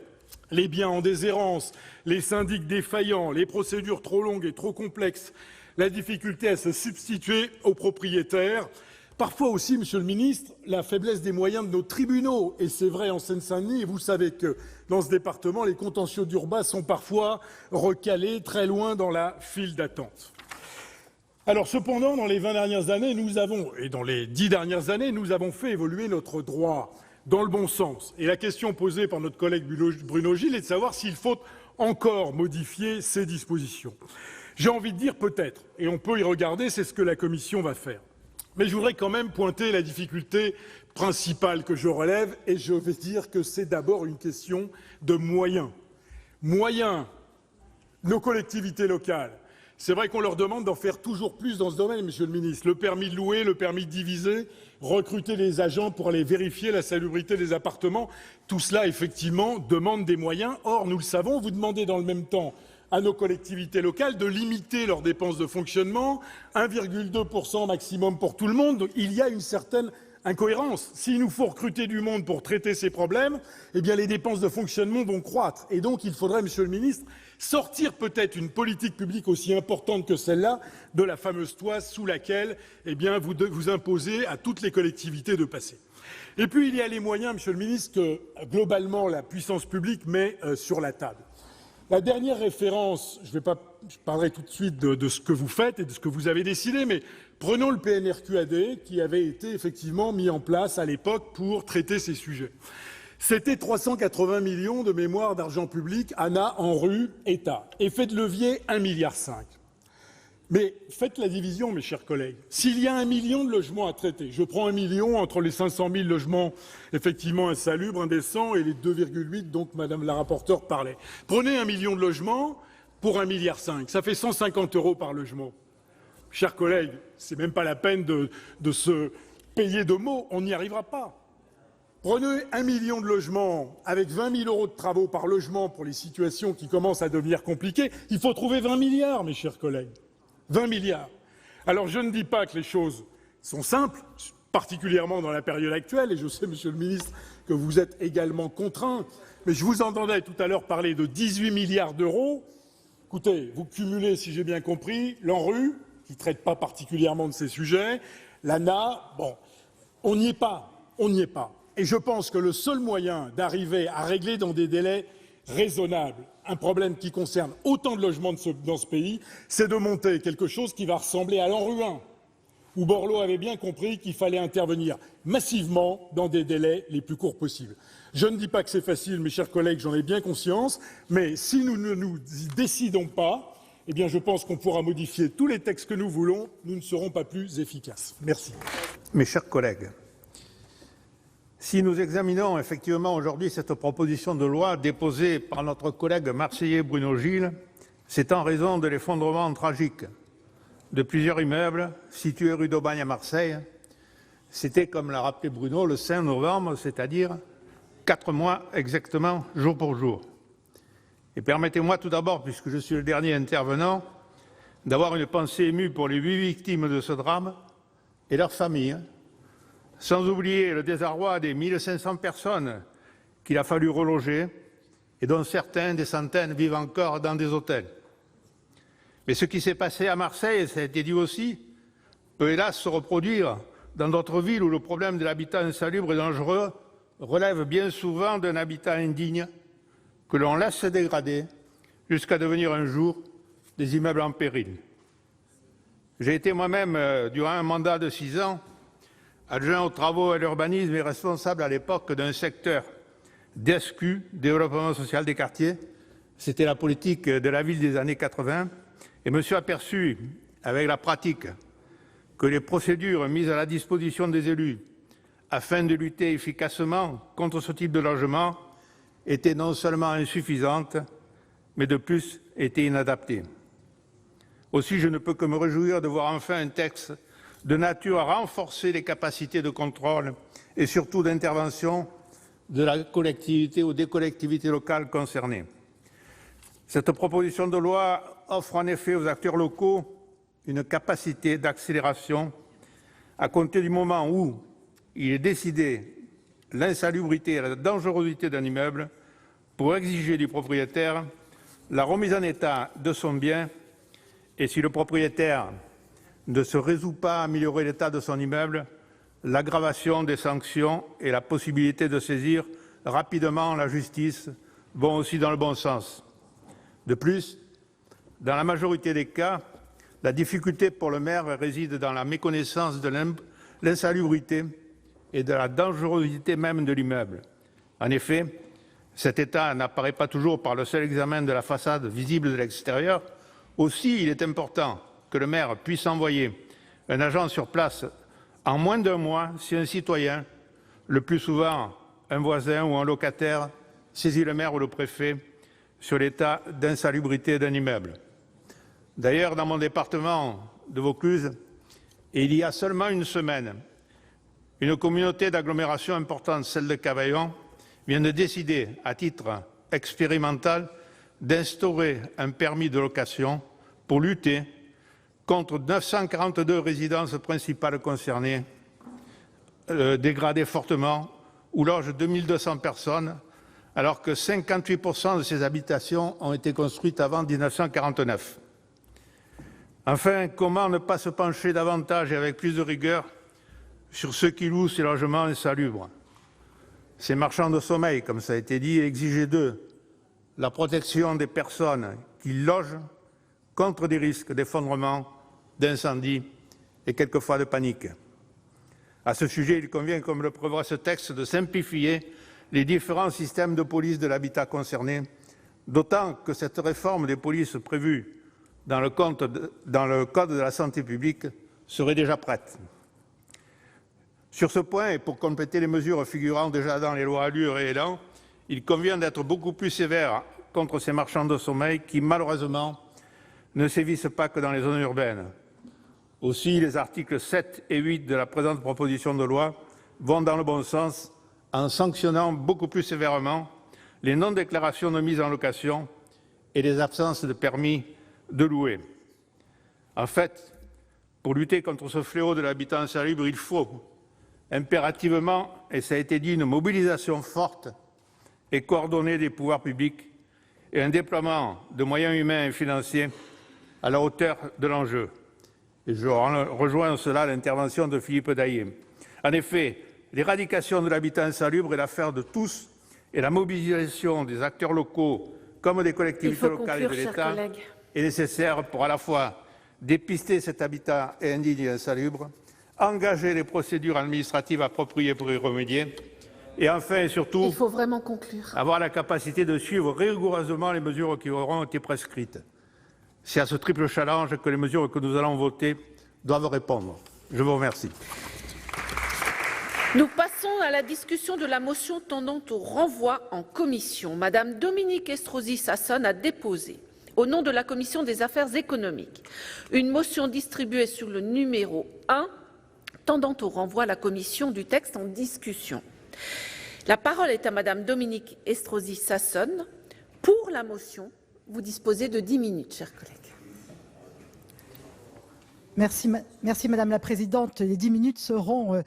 Speaker 11: les biens en déshérence, les syndics défaillants, les procédures trop longues et trop complexes, la difficulté à se substituer aux propriétaires, parfois aussi, Monsieur le Ministre, la faiblesse des moyens de nos tribunaux. Et c'est vrai en Seine-Saint-Denis, et vous savez que dans ce département, les contentieux d'Urbain sont parfois recalés très loin dans la file d'attente. Alors cependant, dans les 20 dernières années, et dans les 10 dernières années, nous avons fait évoluer notre droit dans le bon sens. Et la question posée par notre collègue Bruno Gilles est de savoir s'il faut encore modifier ces dispositions. J'ai envie de dire peut-être, et on peut y regarder, c'est ce que la Commission va faire. Mais je voudrais quand même pointer la difficulté principale que je relève, et je vais dire que c'est d'abord une question de moyens. Moyens, nos collectivités locales. C'est vrai qu'on leur demande d'en faire toujours plus dans ce domaine, Monsieur le Ministre. Le permis de louer, le permis de diviser, recruter des agents pour aller vérifier la salubrité des appartements. Tout cela, effectivement, demande des moyens. Or, nous le savons, vous demandez dans le même temps à nos collectivités locales de limiter leurs dépenses de fonctionnement, 1,2% maximum pour tout le monde. Donc, il y a une certaine incohérence. S'il nous faut recruter du monde pour traiter ces problèmes, eh bien les dépenses de fonctionnement vont croître. Et donc il faudrait, Monsieur le Ministre, sortir peut-être une politique publique aussi importante que celle-là de la fameuse toise sous laquelle eh bien, vous imposez à toutes les collectivités de passer. Et puis il y a les moyens, Monsieur le Ministre, que globalement la puissance publique met sur la table. La dernière référence, je parlerai tout de suite de ce que vous faites et de ce que vous avez décidé, mais prenons le PNRQAD qui avait été effectivement mis en place à l'époque pour traiter ces sujets. C'était 380 millions de mémoire d'argent public, ANA, ANRU, État. Effet de levier, 1,5 milliard. Mais faites la division, mes chers collègues. S'il y a 1 million de logements à traiter, je prends 1 million entre les 500 000 logements effectivement insalubres, indécents et les 2,8 dont Madame la rapporteure parlait. Prenez 1 million de logements pour 1,5 milliard. Ça fait 150 € par logement. Chers collègues, c'est même pas la peine de se payer de mots, on n'y arrivera pas. Prenez 1 million de logements avec 20 000 € de travaux par logement pour les situations qui commencent à devenir compliquées. Il faut trouver 20 milliards, mes chers collègues. 20 milliards. Alors je ne dis pas que les choses sont simples, particulièrement dans la période actuelle, et je sais, Monsieur le ministre, que vous êtes également contraint, mais je vous entendais tout à l'heure parler de 18 milliards d'euros. Écoutez, vous cumulez, si j'ai bien compris, l'ANRU, qui ne traite pas particulièrement de ces sujets, l'ANA, bon, on n'y est pas. Et je pense que le seul moyen d'arriver à régler dans des délais raisonnables un problème qui concerne autant de logements dans ce pays, c'est de monter quelque chose qui va ressembler à l'ANRU 1, où Borloo avait bien compris qu'il fallait intervenir massivement dans des délais les plus courts possibles. Je ne dis pas que c'est facile, mes chers collègues, j'en ai bien conscience, mais si nous ne nous y décidons pas, eh bien je pense qu'on pourra modifier tous les textes que nous voulons, nous ne serons pas plus efficaces. Merci.
Speaker 12: Mes chers collègues, si nous examinons effectivement aujourd'hui cette proposition de loi déposée par notre collègue marseillais Bruno Gilles, c'est en raison de l'effondrement tragique de plusieurs immeubles situés rue d'Aubagne à Marseille. C'était, comme l'a rappelé Bruno, le 5 novembre, c'est-à-dire 4 mois exactement, jour pour jour. Et permettez-moi tout d'abord, puisque je suis le dernier intervenant, d'avoir une pensée émue pour les 8 victimes de ce drame et leurs familles, sans oublier le désarroi des 1500 personnes qu'il a fallu reloger et dont certains, des centaines, vivent encore dans des hôtels. Mais ce qui s'est passé à Marseille, ça a été dit aussi, peut hélas se reproduire dans d'autres villes où le problème de l'habitat insalubre et dangereux relève bien souvent d'un habitat indigne que l'on laisse se dégrader jusqu'à devenir un jour des immeubles en péril. J'ai été moi-même, durant un mandat de 6 ans, adjoint aux travaux et à l'urbanisme et responsable à l'époque d'un secteur DSQ, développement social des quartiers. C'était la politique de la ville des années 80 et me suis aperçu, avec la pratique, que les procédures mises à la disposition des élus afin de lutter efficacement contre ce type de logement étaient non seulement insuffisantes, mais de plus étaient inadaptées. Aussi, je ne peux que me réjouir de voir enfin un texte de nature à renforcer les capacités de contrôle et surtout d'intervention de la collectivité ou des collectivités locales concernées. Cette proposition de loi offre en effet aux acteurs locaux une capacité d'accélération à compter du moment où il est décidé l'insalubrité et la dangerosité d'un immeuble pour exiger du propriétaire la remise en état de son bien et si le propriétaire ne se résout pas à améliorer l'état de son immeuble, l'aggravation des sanctions et la possibilité de saisir rapidement la justice vont aussi dans le bon sens. De plus, dans la majorité des cas, la difficulté pour le maire réside dans la méconnaissance de l'insalubrité et de la dangerosité même de l'immeuble. En effet, cet état n'apparaît pas toujours par le seul examen de la façade visible de l'extérieur. Aussi, il est important que le maire puisse envoyer un agent sur place en moins d'1 mois si un citoyen, le plus souvent un voisin ou un locataire, saisit le maire ou le préfet sur l'état d'insalubrité d'un immeuble. D'ailleurs, dans mon département de Vaucluse, il y a seulement une semaine, une communauté d'agglomération importante, celle de Cavaillon, vient de décider, à titre expérimental, d'instaurer un permis de location pour lutter contre 942 résidences principales concernées, dégradées fortement, où logent 2200 personnes, alors que 58% de ces habitations ont été construites avant 1949. Enfin, comment ne pas se pencher davantage et avec plus de rigueur sur ceux qui louent ces logements insalubres, ces marchands de sommeil, comme ça a été dit, et exiger d'eux la protection des personnes qui logent contre des risques d'effondrement, d'incendie et quelquefois de panique. À ce sujet, il convient, comme le prévoit ce texte, de simplifier les différents systèmes de police de l'habitat concernés, d'autant que cette réforme des polices prévue dans le Code de la santé publique serait déjà prête. Sur ce point, et pour compléter les mesures figurant déjà dans les lois Allure et Élan, il convient d'être beaucoup plus sévère contre ces marchands de sommeil qui, malheureusement, ne sévissent pas que dans les zones urbaines. Aussi, les articles 7 et 8 de la présente proposition de loi vont dans le bon sens en sanctionnant beaucoup plus sévèrement les non-déclarations de mise en location et les absences de permis de louer. En fait, pour lutter contre ce fléau de l'habitat insalubre, il faut impérativement, et ça a été dit, une mobilisation forte et coordonnée des pouvoirs publics et un déploiement de moyens humains et financiers à la hauteur de l'enjeu. Et je rejoins en cela l'intervention de Philippe Daillet. En effet, l'éradication de l'habitat insalubre est l'affaire de tous et la mobilisation des acteurs locaux comme des collectivités locales et de l'État est nécessaire pour à la fois dépister cet habitat indigne et insalubre, engager les procédures administratives appropriées pour y remédier et enfin et surtout
Speaker 3: il faut vraiment conclure.
Speaker 12: Avoir la capacité de suivre rigoureusement les mesures qui auront été prescrites. C'est à ce triple challenge que les mesures que nous allons voter doivent répondre. Je vous remercie.
Speaker 3: Nous passons à la discussion de la motion tendant au renvoi en commission. Madame Dominique Estrosi Sassone a déposé, au nom de la Commission des affaires économiques, une motion distribuée sur le numéro 1 tendant au renvoi à la commission du texte en discussion. La parole est à Madame Dominique Estrosi Sassone. Pour la motion, vous disposez de 10 minutes, chers collègues.
Speaker 4: Merci Madame la Présidente. Les 10 minutes seront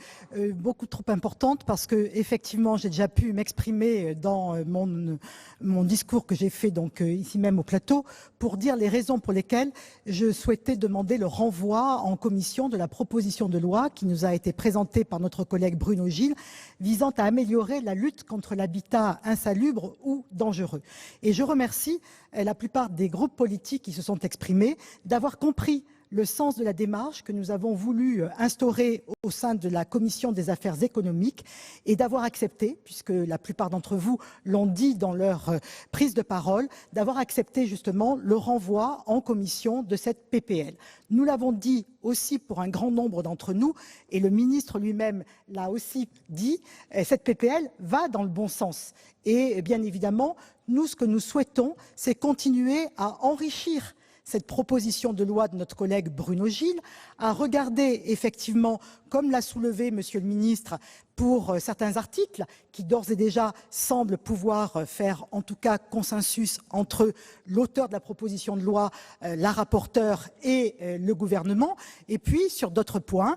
Speaker 4: beaucoup trop importantes parce que effectivement j'ai déjà pu m'exprimer dans mon discours que j'ai fait donc ici même au plateau pour dire les raisons pour lesquelles je souhaitais demander le renvoi en commission de la proposition de loi qui nous a été présentée par notre collègue Bruno Gilles visant à améliorer la lutte contre l'habitat insalubre ou dangereux. Et je remercie la plupart des groupes politiques qui se sont exprimés d'avoir compris le sens de la démarche que nous avons voulu instaurer au sein de la Commission des affaires économiques et d'avoir accepté, puisque la plupart d'entre vous l'ont dit dans leur prise de parole, d'avoir accepté justement le renvoi en commission de cette PPL. Nous l'avons dit aussi pour un grand nombre d'entre nous, et le ministre lui-même l'a aussi dit, cette PPL va dans le bon sens. Et bien évidemment, nous, ce que nous souhaitons, c'est continuer à enrichir cette proposition de loi de notre collègue Bruno Gilles, à regarder effectivement, comme l'a soulevé Monsieur le ministre, pour certains articles qui d'ores et déjà semblent pouvoir faire en tout cas consensus entre l'auteur de la proposition de loi, la rapporteure et le gouvernement, et puis sur d'autres points,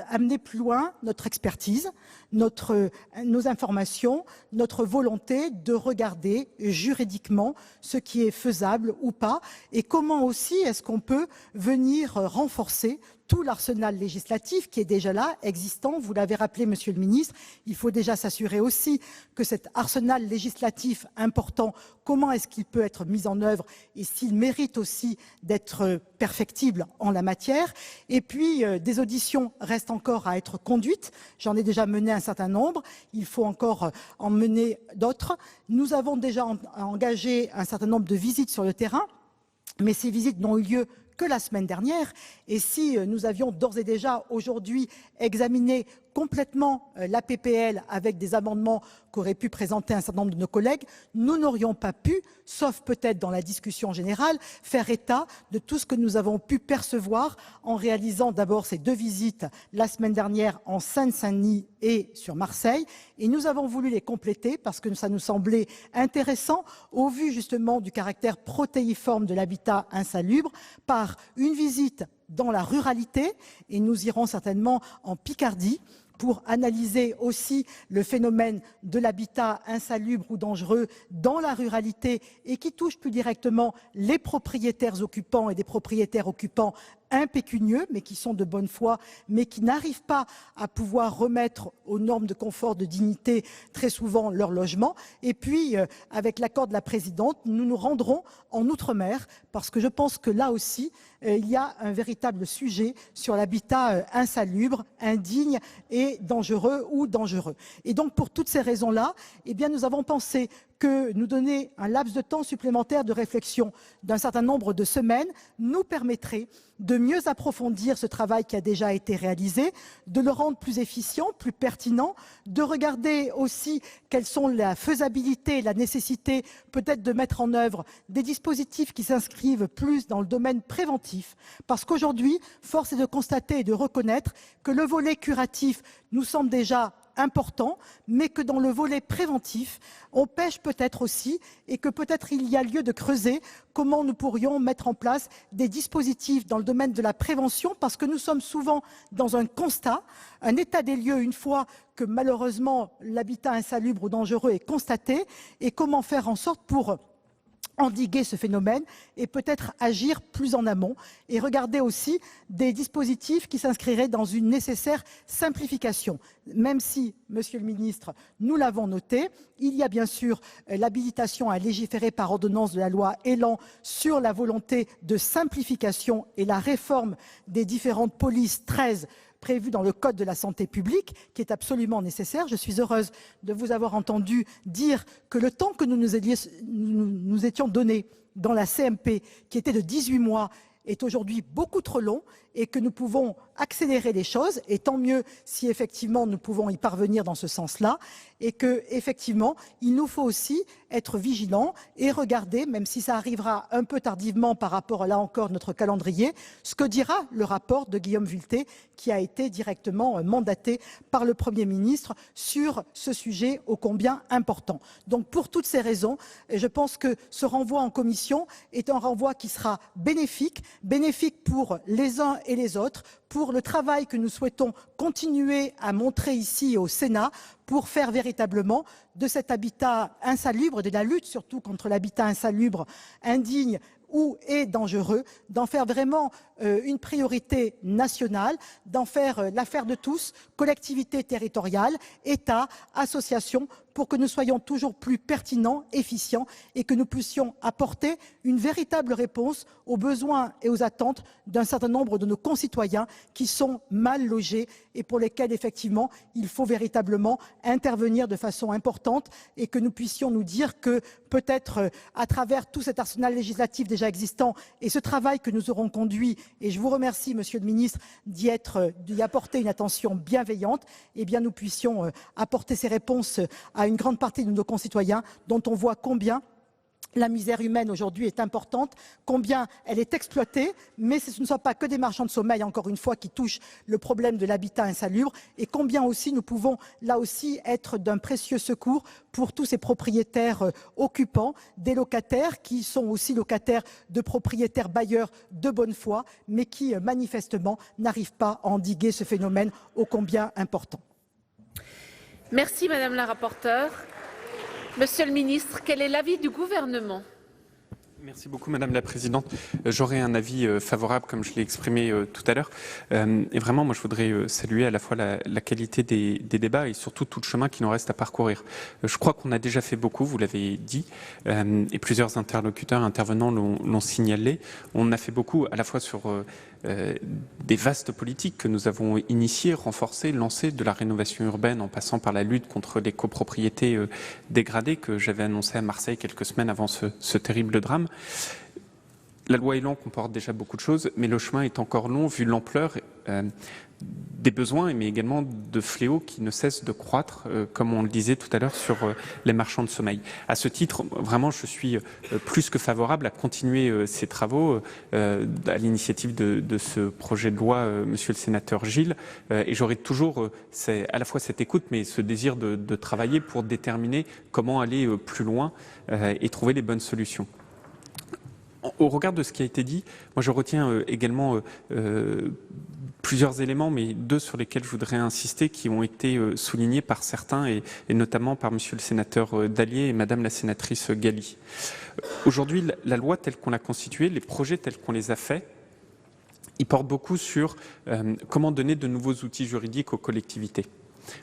Speaker 4: amener plus loin notre expertise, nos informations, notre volonté de regarder juridiquement ce qui est faisable ou pas, et comment aussi est-ce qu'on peut venir renforcer tout l'arsenal législatif qui est déjà là, existant. Vous l'avez rappelé, Monsieur le ministre, il faut déjà s'assurer aussi que cet arsenal législatif important, comment est-ce qu'il peut être mis en œuvre et s'il mérite aussi d'être perfectible en la matière. Et puis, des auditions restent encore à être conduites. J'en ai déjà mené un certain nombre. Il faut encore en mener d'autres. Nous avons déjà engagé un certain nombre de visites sur le terrain, mais ces visites n'ont eu lieu que la semaine dernière. Et si nous avions d'ores et déjà aujourd'hui examiné complètement la PPL avec des amendements qu'auraient pu présenter un certain nombre de nos collègues, nous n'aurions pas pu, sauf peut-être dans la discussion générale, faire état de tout ce que nous avons pu percevoir en réalisant d'abord ces 2 visites la semaine dernière en Seine-Saint-Denis et sur Marseille. Et nous avons voulu les compléter parce que ça nous semblait intéressant au vu justement du caractère protéiforme de l'habitat insalubre par une visite dans la ruralité, et nous irons certainement en Picardie pour analyser aussi le phénomène de l'habitat insalubre ou dangereux dans la ruralité et qui touche plus directement les propriétaires occupants et des propriétaires occupants impécunieux, mais qui sont de bonne foi, mais qui n'arrivent pas à pouvoir remettre aux normes de confort, de dignité, très souvent leur logement. Et puis, avec l'accord de la présidente, nous nous rendrons en Outre-mer, parce que je pense que là aussi, il y a un véritable sujet sur l'habitat insalubre, indigne et dangereux ou dangereux. Et donc, pour toutes ces raisons-là, eh bien, nous avons pensé que nous donner un laps de temps supplémentaire de réflexion d'un certain nombre de semaines nous permettrait de mieux approfondir ce travail qui a déjà été réalisé, de le rendre plus efficient, plus pertinent, de regarder aussi quelles sont la faisabilité, la nécessité peut-être de mettre en œuvre des dispositifs qui s'inscrivent plus dans le domaine préventif. Parce qu'aujourd'hui, force est de constater et de reconnaître que le volet curatif nous semble déjà important, mais que dans le volet préventif, on pêche peut-être aussi et que peut-être il y a lieu de creuser comment nous pourrions mettre en place des dispositifs dans le domaine de la prévention, parce que nous sommes souvent dans un constat, un état des lieux une fois que malheureusement l'habitat insalubre ou dangereux est constaté, et comment faire en sorte pour endiguer ce phénomène et peut-être agir plus en amont et regarder aussi des dispositifs qui s'inscriraient dans une nécessaire simplification. Même si, Monsieur le Ministre, nous l'avons noté, il y a bien sûr l'habilitation à légiférer par ordonnance de la loi Elan sur la volonté de simplification et la réforme des différentes polices 13 prévu dans le Code de la santé publique, qui est absolument nécessaire. Je suis heureuse de vous avoir entendu dire que le temps que nous étions donné dans la CMP, qui était de 18 mois, est aujourd'hui beaucoup trop long et que nous pouvons accélérer les choses, et tant mieux si effectivement nous pouvons y parvenir dans ce sens-là, et que effectivement il nous faut aussi être vigilants et regarder, même si ça arrivera un peu tardivement par rapport à là encore notre calendrier, ce que dira le rapport de Guillaume Vuilletet, qui a été directement mandaté par le Premier ministre sur ce sujet ô combien important. Donc pour toutes ces raisons, je pense que ce renvoi en commission est un renvoi qui sera bénéfique pour les uns et les autres, pour le travail que nous souhaitons continuer à montrer ici au Sénat, pour faire véritablement de cet habitat insalubre, de la lutte surtout contre l'habitat insalubre, indigne ou est dangereux, d'en faire vraiment une priorité nationale, d'en faire l'affaire de tous, collectivités territoriales, État, associations, pour que nous soyons toujours plus pertinents, efficients et que nous puissions apporter une véritable réponse aux besoins et aux attentes d'un certain nombre de nos concitoyens qui sont mal logés et pour lesquels effectivement il faut véritablement intervenir de façon importante, et que nous puissions nous dire que peut-être à travers tout cet arsenal législatif déjà existant et ce travail que nous aurons conduit, et je vous remercie Monsieur le Ministre d'y apporter une attention bienveillante, eh bien nous puissions apporter ces réponses à une grande partie de nos concitoyens dont on voit combien la misère humaine aujourd'hui est importante, combien elle est exploitée, mais ce ne sont pas que des marchands de sommeil, encore une fois, qui touchent le problème de l'habitat insalubre, et combien aussi nous pouvons là aussi être d'un précieux secours pour tous ces propriétaires occupants, des locataires qui sont aussi locataires de propriétaires bailleurs de bonne foi, mais qui manifestement n'arrivent pas à endiguer ce phénomène ô combien important.
Speaker 3: Merci Madame la rapporteure. Monsieur le ministre, quel est l'avis du gouvernement ?
Speaker 5: Merci beaucoup Madame la Présidente. J'aurai un avis favorable comme je l'ai exprimé tout à l'heure. Et vraiment, moi je voudrais saluer à la fois la qualité des débats et surtout tout le chemin qui nous reste à parcourir. Je crois qu'on a déjà fait beaucoup, vous l'avez dit, et plusieurs interlocuteurs intervenants l'ont signalé. On a fait beaucoup à la fois sur des vastes politiques que nous avons initiées, renforcées, lancées, de la rénovation urbaine en passant par la lutte contre les copropriétés dégradées que j'avais annoncé à Marseille quelques semaines avant ce terrible drame. La loi Elan comporte déjà beaucoup de choses, mais le chemin est encore long vu l'ampleur des besoins, mais également de fléaux qui ne cessent de croître, comme on le disait tout à l'heure, sur les marchands de sommeil. À ce titre, vraiment, je suis plus que favorable à continuer ces travaux à l'initiative de ce projet de loi, Monsieur le Sénateur Gilles, et j'aurai toujours à la fois cette écoute, mais ce désir de travailler pour déterminer comment aller plus loin et trouver les bonnes solutions. Au regard de ce qui a été dit, moi je retiens également plusieurs éléments, mais deux sur lesquels je voudrais insister, qui ont été soulignés par certains, et notamment par Monsieur le Sénateur Dallier et Madame la Sénatrice Galli. Aujourd'hui, la loi telle qu'on l'a constituée, les projets tels qu'on les a faits, il porte beaucoup sur comment donner de nouveaux outils juridiques aux collectivités.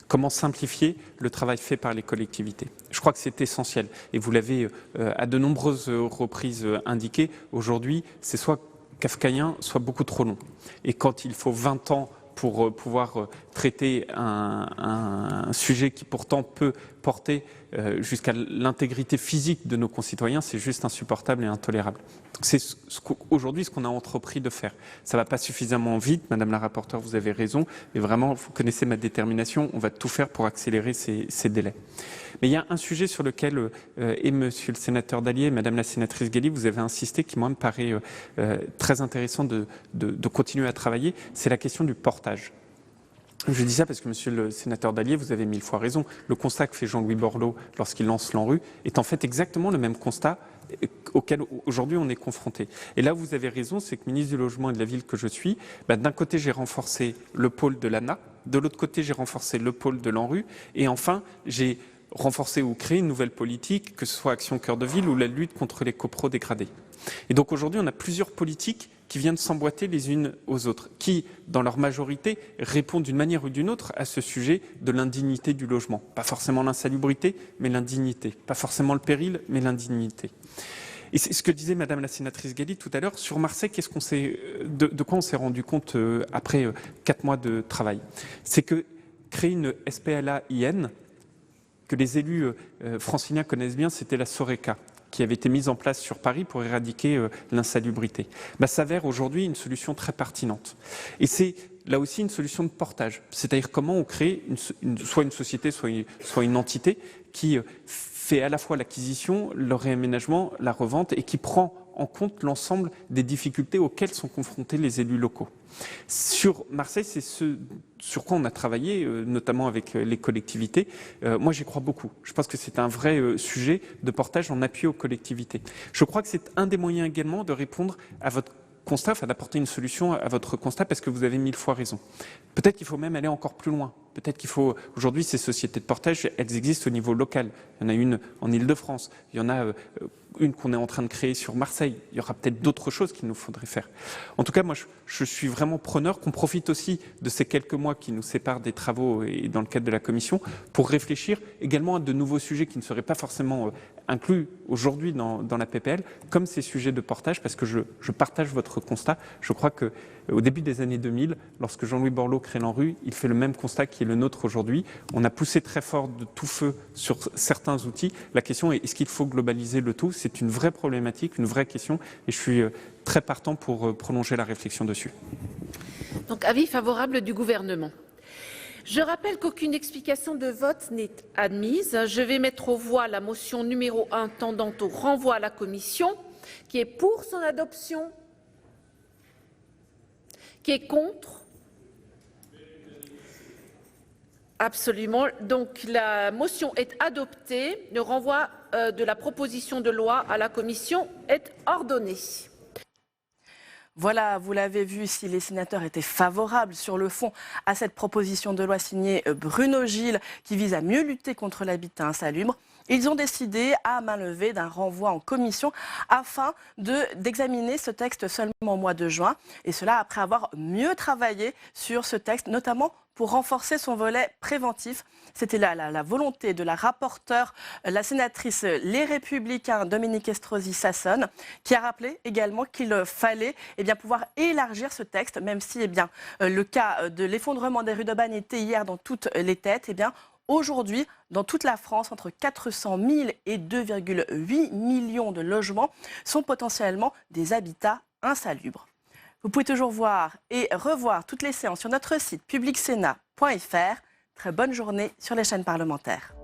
Speaker 5: Comment simplifier le travail fait par les collectivités. Je crois que c'est essentiel. Et vous l'avez à de nombreuses reprises indiqué. Aujourd'hui, c'est soit kafkaïen, soit beaucoup trop long. Et quand il faut 20 ans pour pouvoir traiter un sujet qui pourtant peut porter jusqu'à l'intégrité physique de nos concitoyens, c'est juste insupportable et intolérable. C'est aujourd'hui ce qu'on a entrepris de faire. Ça ne va pas suffisamment vite, Madame la rapporteure, vous avez raison, mais vraiment, vous connaissez ma détermination, on va tout faire pour accélérer ces délais. Mais il y a un sujet sur lequel, et Monsieur le sénateur Dallier et Madame la sénatrice Guelli, vous avez insisté, qui moi me paraît très intéressant de continuer à travailler, c'est la question du portage. Je dis ça parce que, Monsieur le sénateur Dallier, vous avez 1000 fois raison. Le constat que fait Jean-Louis Borloo lorsqu'il lance l'ANRU est en fait exactement le même constat auquel aujourd'hui on est confronté. Et là, vous avez raison, c'est que ministre du Logement et de la Ville que je suis, d'un côté j'ai renforcé le pôle de l'ANA, de l'autre côté j'ai renforcé le pôle de l'ANRU, et enfin j'ai renforcer ou créer une nouvelle politique, que ce soit Action Cœur de Ville ou la lutte contre les copros dégradés. Et donc aujourd'hui, on a plusieurs politiques qui viennent s'emboîter les unes aux autres, qui, dans leur majorité, répondent d'une manière ou d'une autre à ce sujet de l'indignité du logement. Pas forcément l'insalubrité, mais l'indignité. Pas forcément le péril, mais l'indignité. Et c'est ce que disait Madame la sénatrice Guelli tout à l'heure sur Marseille. Qu'est-ce qu'on s'est, de quoi on s'est rendu compte après 4 mois de travail? C'est que créer une SPLA-IN, que les élus franciliens connaissent bien, c'était la Soreca, qui avait été mise en place sur Paris pour éradiquer l'insalubrité, s'avère aujourd'hui une solution très pertinente. Et c'est là aussi une solution de portage, c'est-à-dire comment on crée soit une société, soit une entité qui fait à la fois l'acquisition, le réaménagement, la revente et qui prend en compte l'ensemble des difficultés auxquelles sont confrontés les élus locaux. Sur Marseille, c'est ce sur quoi on a travaillé, notamment avec les collectivités. Moi, j'y crois beaucoup. Je pense que c'est un vrai sujet de portage en appui aux collectivités. Je crois que c'est un des moyens également de répondre à votre constat, enfin d'apporter une solution à votre constat, parce que vous avez 1000 fois raison. Peut-être qu'il faut même aller encore plus loin. Peut-être qu'il faut... Aujourd'hui, ces sociétés de portage, elles existent au niveau local. Il y en a une en Île-de-France. Il y en a une qu'on est en train de créer sur Marseille. Il y aura peut-être d'autres choses qu'il nous faudrait faire. En tout cas, moi, je suis vraiment preneur qu'on profite aussi de ces quelques mois qui nous séparent des travaux et dans le cadre de la Commission pour réfléchir également à de nouveaux sujets qui ne seraient pas forcément inclus aujourd'hui dans la PPL, comme ces sujets de portage, parce que je partage votre constat. Je crois qu'au début des années 2000, lorsque Jean-Louis Borloo crée l'ANRU, il fait le même constat qui est le nôtre aujourd'hui. On a poussé très fort de tout feu sur certains outils. La question est, est-ce qu'il faut globaliser le tout? C'est une vraie problématique, une vraie question, et je suis très partant pour prolonger la réflexion dessus.
Speaker 3: Donc, avis favorable du gouvernement. Je rappelle qu'aucune explication de vote n'est admise. Je vais mettre aux voix la motion numéro 1 tendant au renvoi à la Commission. Qui est pour son adoption? Qui est contre? Absolument. Donc la motion est adoptée. Le renvoi de la proposition de loi à la Commission est ordonné.
Speaker 1: Voilà, vous l'avez vu, si les sénateurs étaient favorables sur le fond à cette proposition de loi signée Bruno Gilles qui vise à mieux lutter contre l'habitat insalubre, ils ont décidé à main levée d'un renvoi en commission afin d'examiner ce texte seulement au mois de juin. Et cela après avoir mieux travaillé sur ce texte, notamment pour renforcer son volet préventif. C'était la volonté de la rapporteure, la sénatrice Les Républicains, Dominique Estrosi Sassone, qui a rappelé également qu'il fallait pouvoir élargir ce texte, même si le cas de l'effondrement des rues d'Aubagne était hier dans toutes les têtes. Aujourd'hui, dans toute la France, entre 400 000 et 2,8 millions de logements sont potentiellement des habitats insalubres. Vous pouvez toujours voir et revoir toutes les séances sur notre site publicsénat.fr. Très bonne journée sur les chaînes parlementaires.